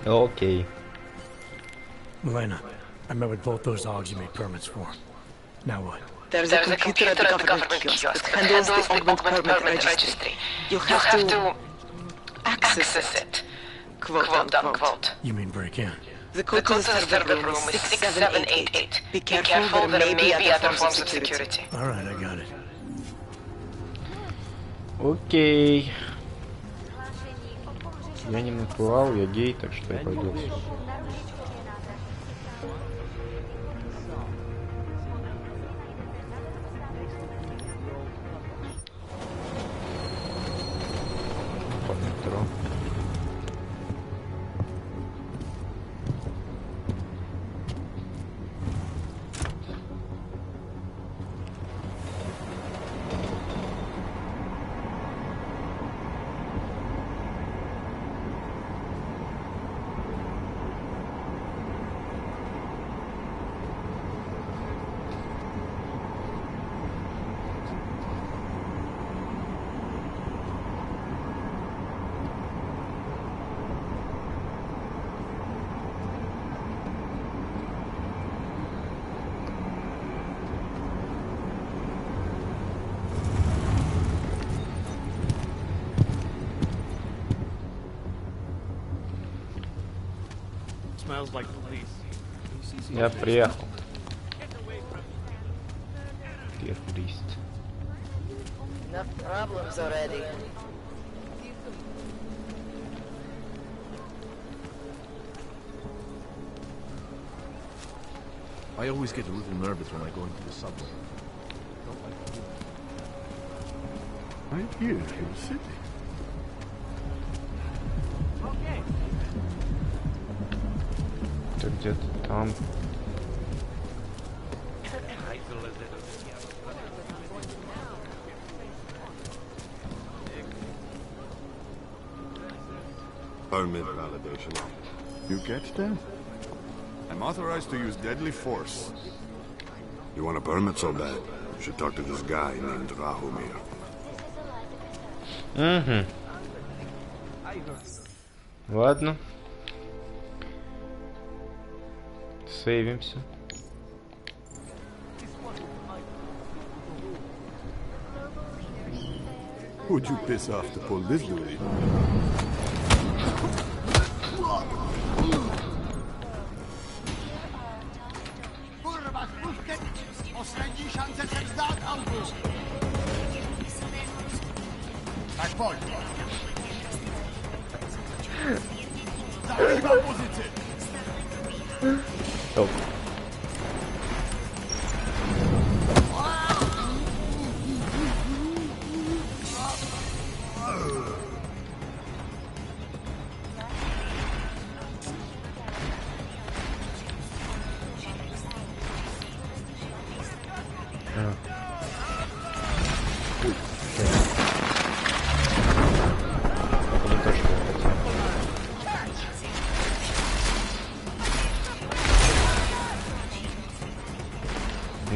Okay. Milena, I met with both those dogs you made permits for. Now what? There's a computer at the government kiosk that handles the augment permit registry. You have to access it, quote unquote. You mean break in? The code to the server room is 6788. Be careful, there may be other forms of security. Alright, I got it. Окей. Я не натурал, я гей, так что я пойду. По метро. Я приехал. Турист. Enough problems already. I always get a little nervous when I go into the subway. Right here in the city. Это где-то там. Permit validation. You get that? I'm authorized to use deadly force. You want a permit so bad? You should talk to this guy named Rahumir. Угу. Ладно. Сейвимся. Who'd you piss off to pull this duty? Топ.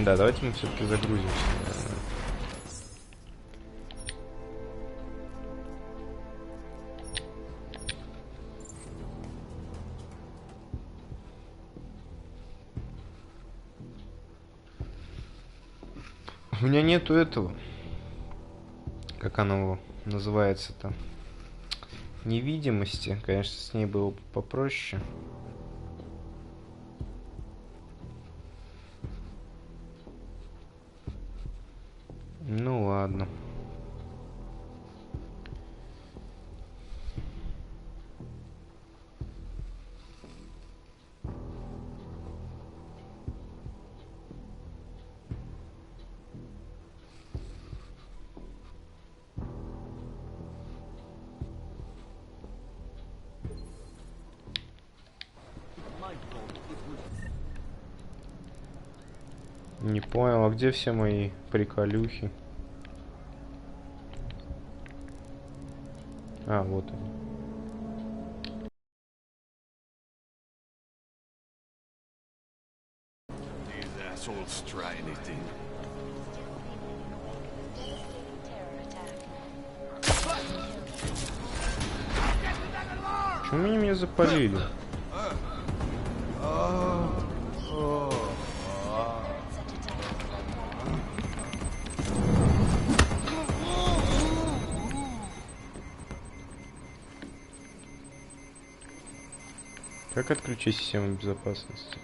Да, давайте мы все-таки загрузимся. У меня нету этого. Как оно называется-то? Невидимости. Конечно, с ней было попроще. Ну ладно. Не понял, а где все мои приколюхи? А, вот они. Почему они меня запалили? Как отключить систему безопасности?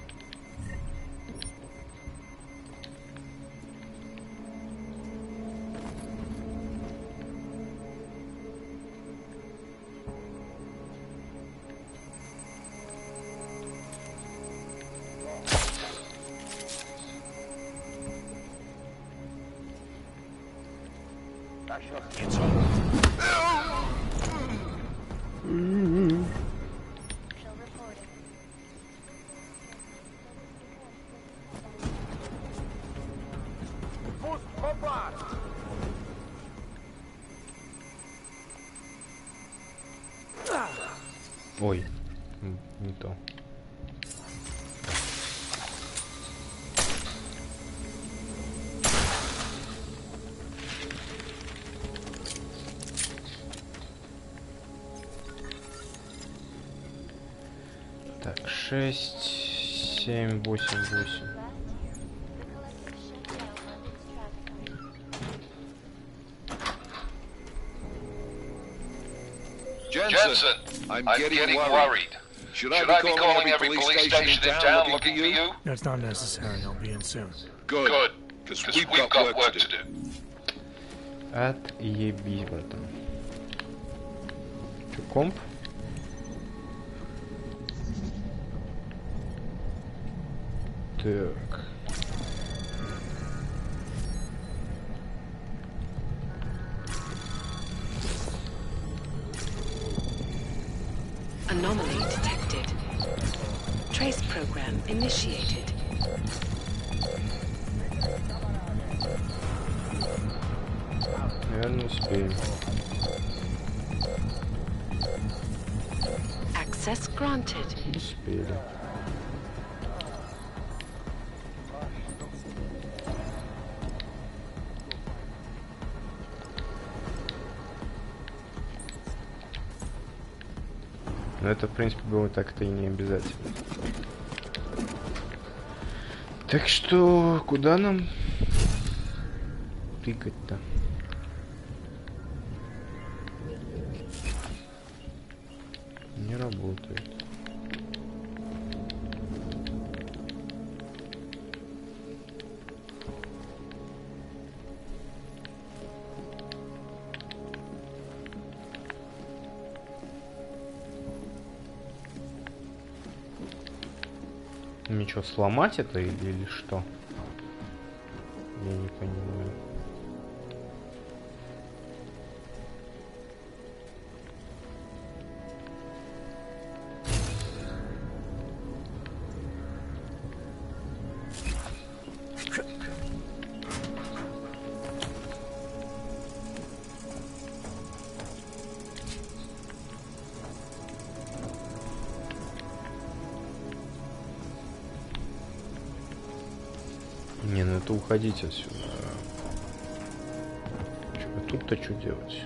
Ой, не то. Так, 6, 7, 8, 8. Jensen, I'm getting worried. Should I be calling every police station in town looking for you? That's not necessary. I'll be in soon. Good, because we've got work to do. Отъебись, братан. Чё, комп? Так. Anomaly detected. Trace program initiated. Наверное, успеем. Access granted. Успели. Но это, в принципе, было так-то и не обязательно. Так что, куда нам тыкать-то? Не работает. Мне что, сломать это или что? Я не понимаю. Не, ну это уходить отсюда. А тут-то что делать?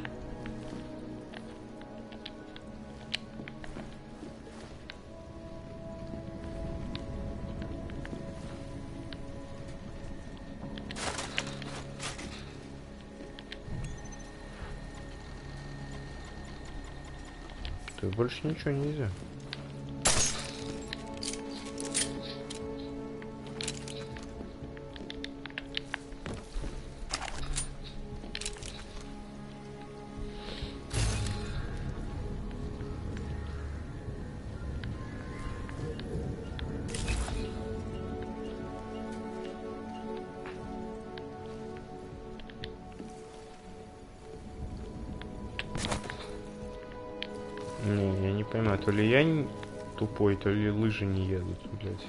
Тут больше ничего нельзя. Не, я не понимаю, то ли я тупой, то ли лыжи не едут, блядь.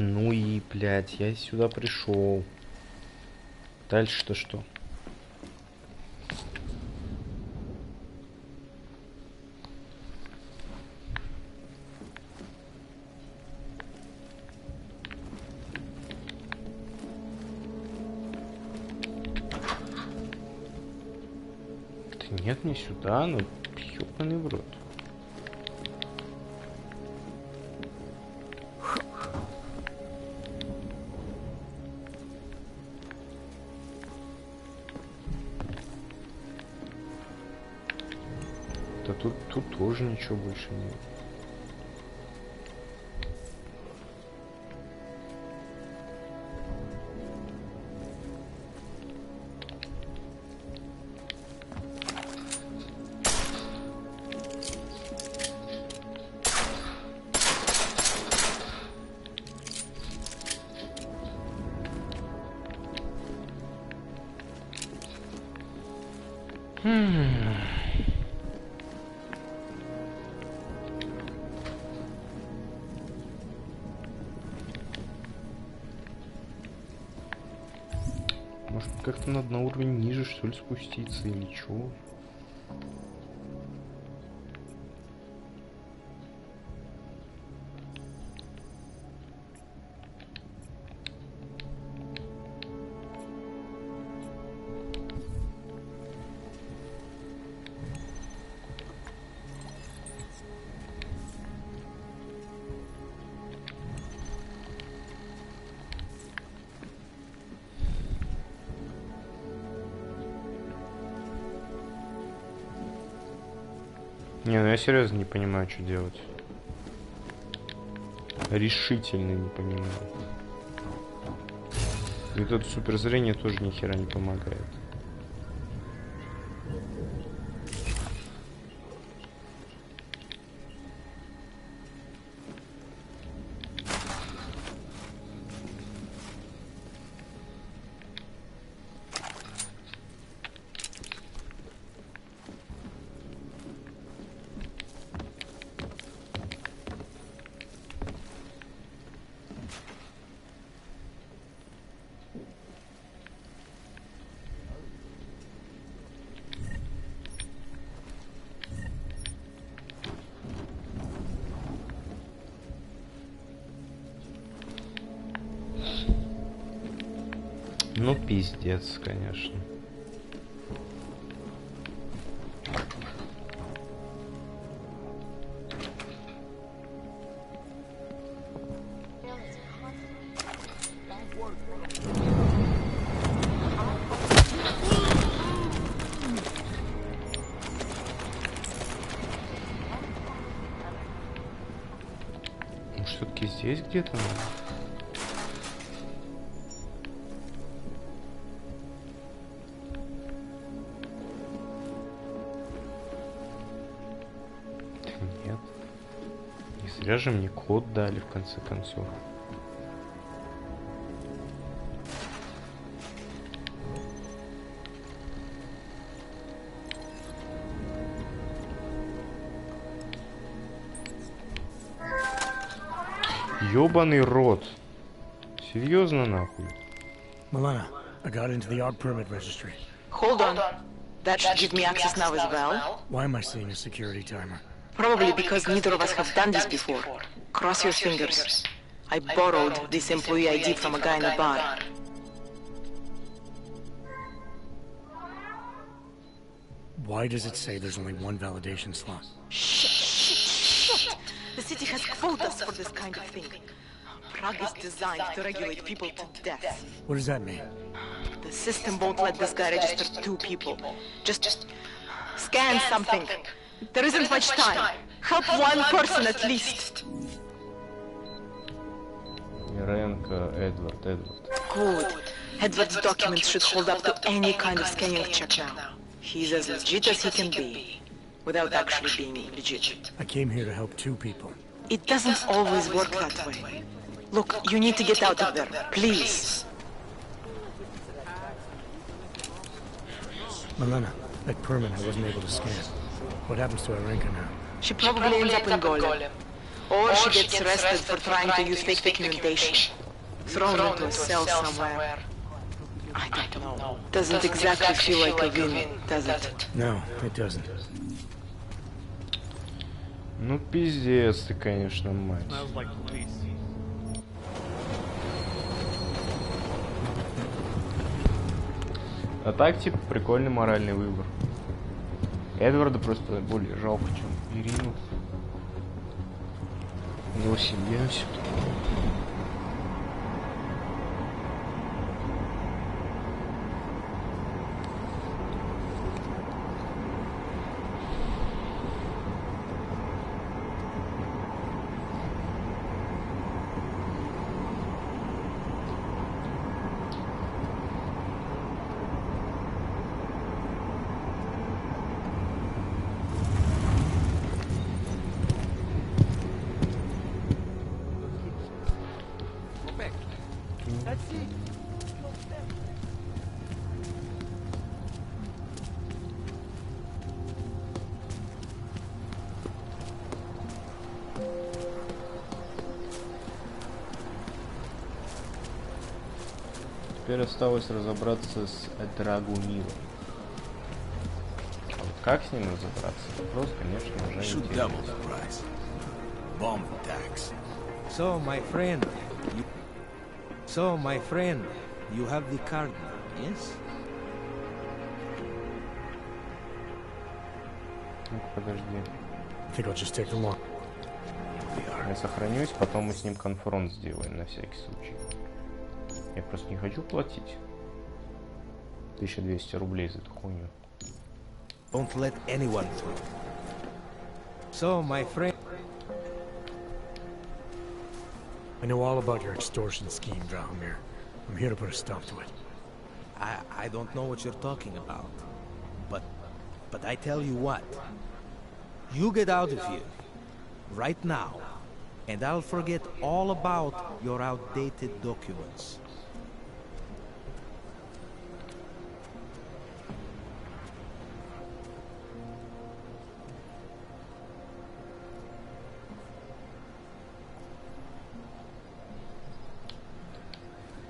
Ну и, блядь, я сюда пришел. Дальше-то что? Да нет, не сюда, ну ёбаный в рот. Да тут тоже ничего больше нет. Может, как-то надо на уровень ниже, что ли, спуститься или чего? Не, ну я серьезно не понимаю, что делать. Решительно не понимаю. И тут суперзрение тоже ни хера не помогает. Ну, пиздец, конечно. Здесь где-то? Нет. Не зря же мне код дали в конце концов. Ёбаный рот. Серьезно нахуй? Milena, I got into the ARG permit registry. Hold on. That should give me access now as well. Why am I seeing a security timer? Probably because neither of us have done this before. Cross your fingers. I borrowed this employee ID from a guy in a bar. Why does it say there's only one validation slot? Shit! The city has quotas for this kind of thing. Prague is designed to regulate people to death. What does that mean? The system won't let this guy register 2 people. Just scan something. There isn't much time. Help one person at least. Edward. Good. Edward's documents should hold up to any kind of scanning check now. He's as legit as he can be, without actually being legit. I came here to help 2 people. It doesn't always work that way. Look, you need to get out of there, please. Milena, that permit I wasn't able to scan. What happens to Arenka now? She probably ends up in Golem. Or she gets arrested for trying to use fake documentation. Thrown into a cell somewhere. I don't know. Doesn't exactly feel like a win, does it? No, it doesn't. Ну пиздец ты, конечно, мать. А так, типа, прикольный моральный выбор. Эдварда просто более жалко, чем Ирину. У него семья все-таки. Теперь осталось разобраться с Драгунилом. А вот как с ним разобраться? Вопрос, конечно, уже интересный. So, my friend, you have the card now, yes? Ну-ка, подожди. I think I'll just take the loan. Я сохранюсь, потом мы с ним конфронт сделаем на всякий случай. Я просто не хочу платить 1200 рублей за эту хуйню. Don't let anyone through. So, my friend... I know all about your extortion scheme, Drahomir. I'm here to put a stop to it. I don't know what you're talking about. But I tell you what. You get out of here. Right now. And I'll forget all about your outdated documents.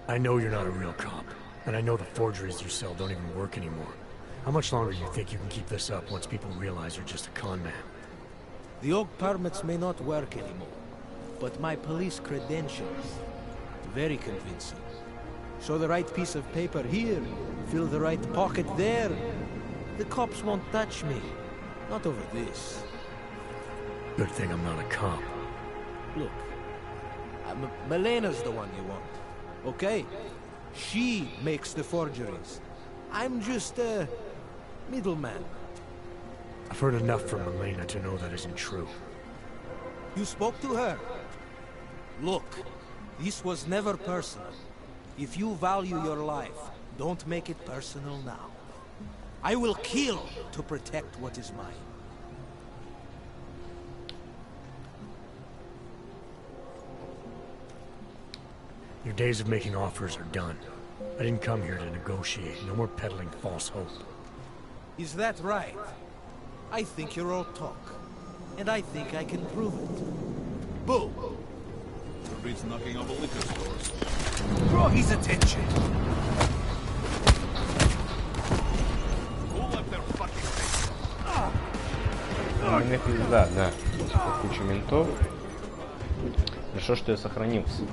I know you're not a real cop, and I know the forgeries you sell don't even work anymore. How much longer do you think you can keep this up once people realize you're just a con man? The old permits may not work anymore, but my police credentials, very convincing. Show the right piece of paper here, fill the right pocket there. The cops won't touch me. Not over this. Good thing I'm not a cop. Look, Melena's the one you want. Okay? She makes the forgeries. I'm just a middleman. I've heard enough from Elena to know that isn't true. You spoke to her? Look, this was never personal. If you value your life, don't make it personal now. I will kill to protect what is mine. Your days of making offers are done. I didn't come here to negotiate. No more peddling false hope. Is that right? I think you're all talk. And I think I can prove it. Boom! Beats knocking over liquor stores. Draw his attention! Who left their fucking face? Мне пизда, да. Куча ментов. Хорошо, что я сохранился.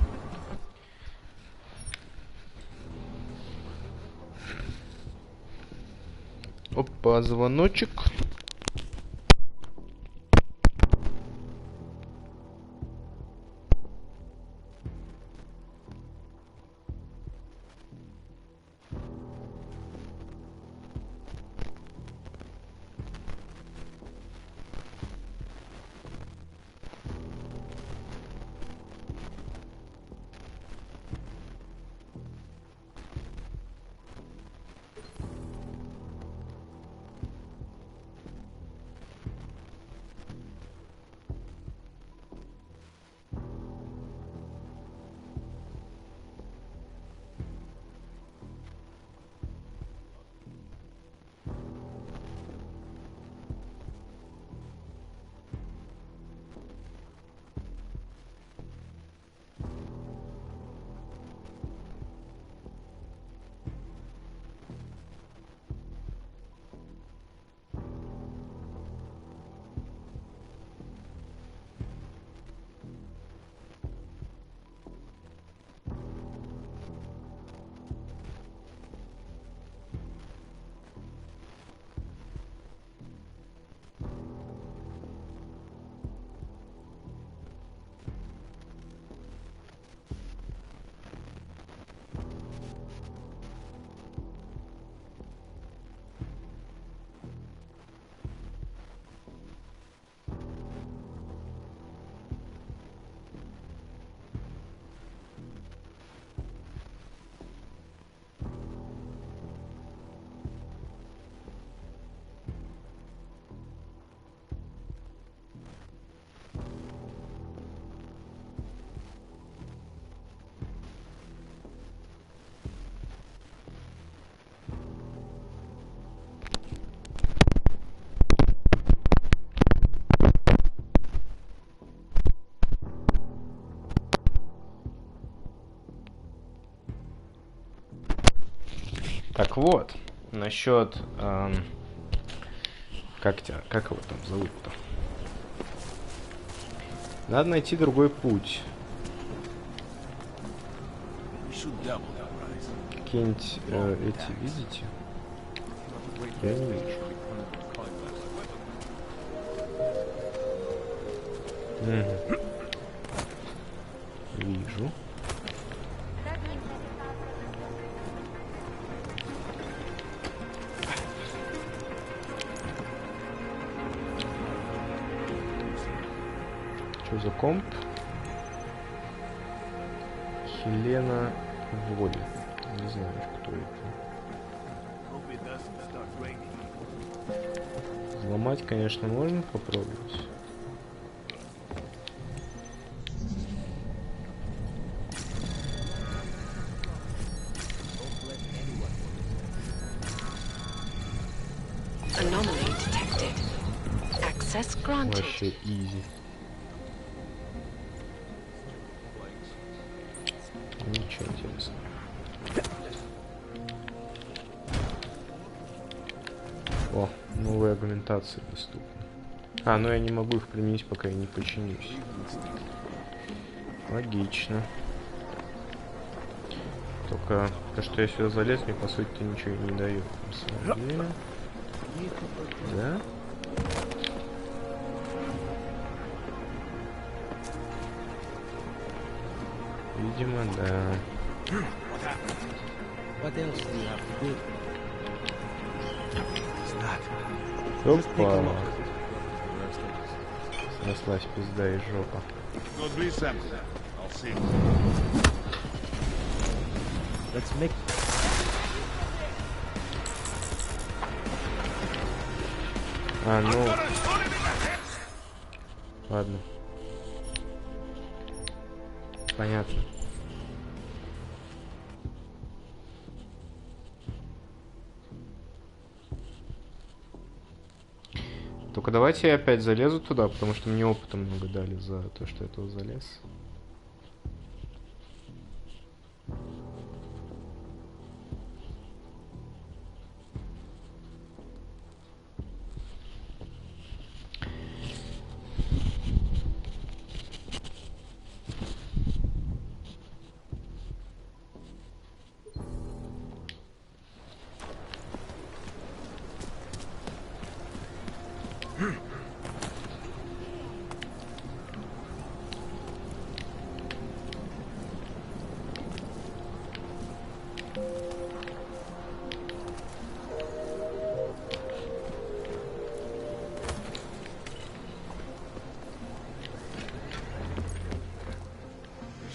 Опа, звоночек. Так вот, насчет... как его там зовут-то? Надо найти другой путь. Какие-нибудь эти, видите? Я не вижу. Вижу. Что за комп? Хелена Воли. Не знаю, кто это. Взломать, конечно, можно попробовать. Вообще изи. Ничего интересного. О, новые агментации доступны. Но я не могу их применить, пока я не починюсь. Логично. Только то, что я сюда залез, мне по сути ничего не дает. На самом деле. Да? Видимо, да. Опа. Срослась пизда и жопа. Let's make... А, ну... Ладно. Понятно. Только давайте я опять залезу туда, потому что мне опыта много дали за то, что я туда залез.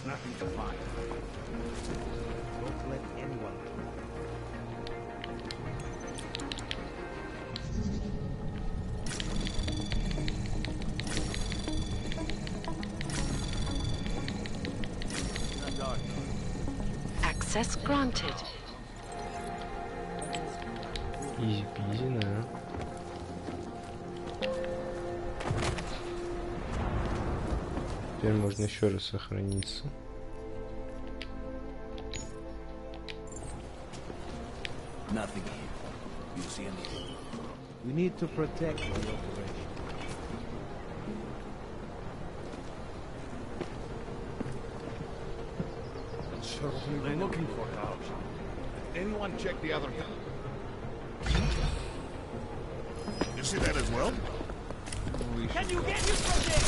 Nothing to find. Don't let anyone through. Access granted. Изи-пизи, да. Теперь можно еще раз сохраниться. Nothing here. You see anything? We need to protect the operation. They're looking for a house. Anyone check the other guy? You see that as well? Can you get you from there?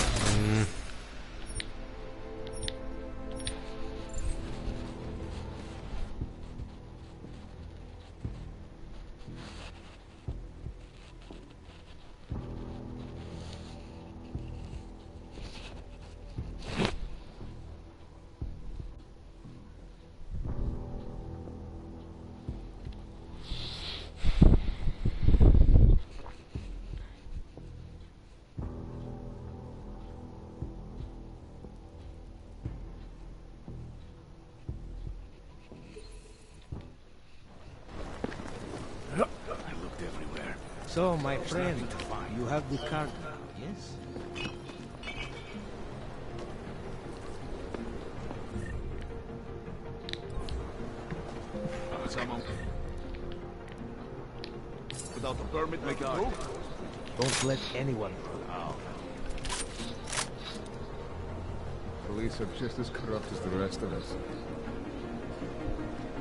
So, my friend, you have the card now, yes? Someone without a permit make it through? Don't let anyone through. Police are just as corrupt as the rest of us.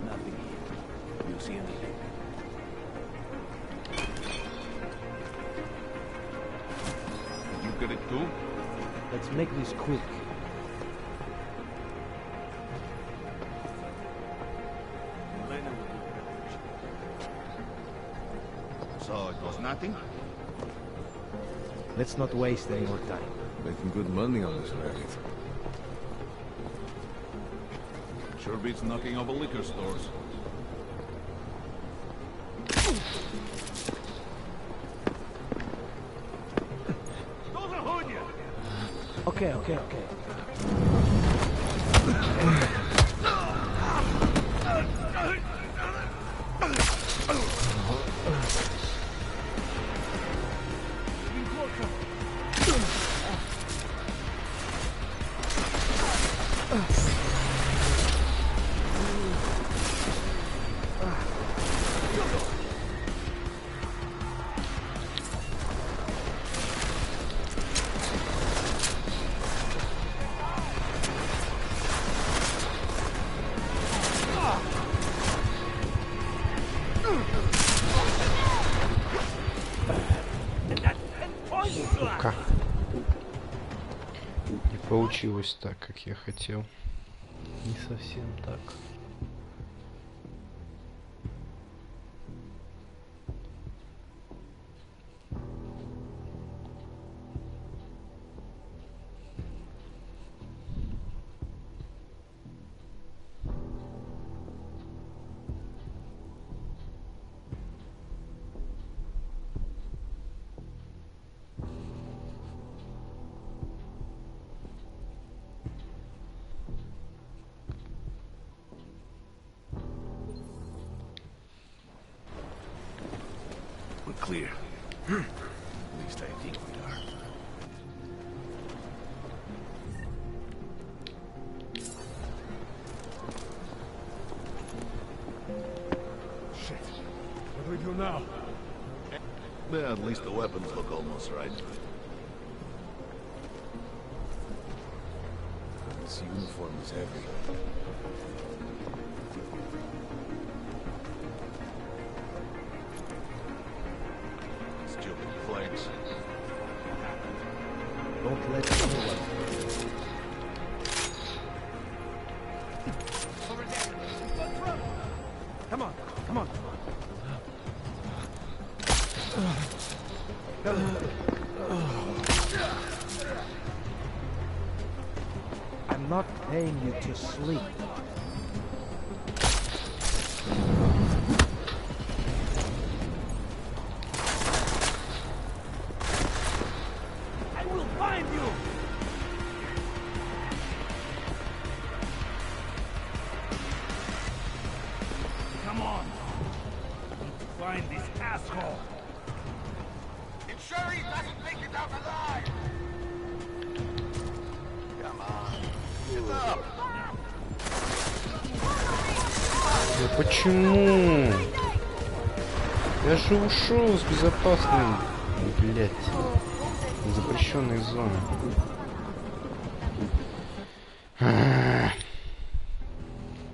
Nothing here. You see anything? You get it too? Let's make this quick. So it was nothing? Let's not waste any more time. Making good money on this racket. Sure beats knocking over liquor stores. Okay. Сука. Не получилось так, как я хотел. Не совсем так. clear. At least I think we are. Shit. What do we do now? Well, at least the weapons look almost right. This uniform is heavy. Stupid flanks. Don't let anyone. Come on, come on. I'm not paying you to sleep. I will find you! Come on! I need to find this asshole! Ensure he doesn't make it out alive! Come on, get up! Да почему? Я же ушел с безопасной, блять, запрещенной зоны.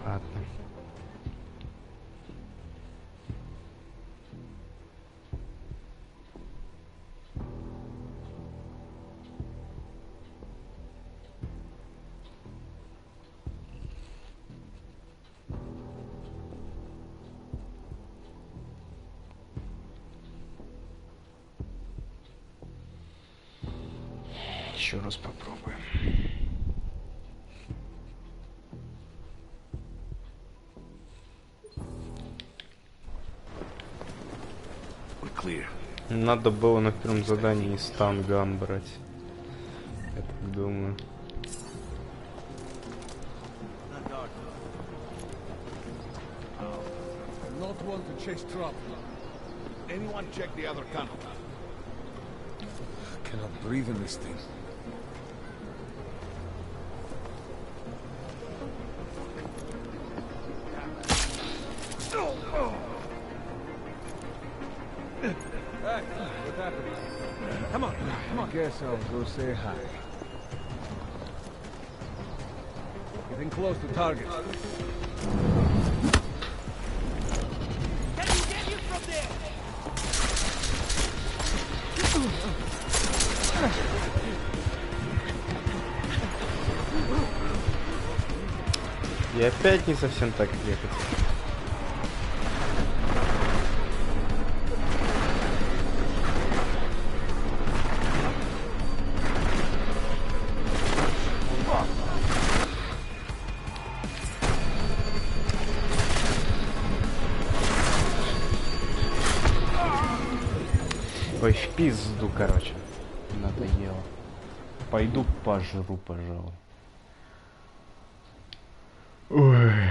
Ладно. Еще раз попробуем. Надо было на первом задании станган брать. Я так думаю. Not one to chase trouble. Anyone check the other tunnel? Cannot breathe in this thing. Hey, what happened? Come on, come on. Guess I'll go say hi. Getting close to target. И опять не совсем так, как я хотел. Ой, в пизду, короче. Надоело. Пойду пожру, пожалуй. Ой.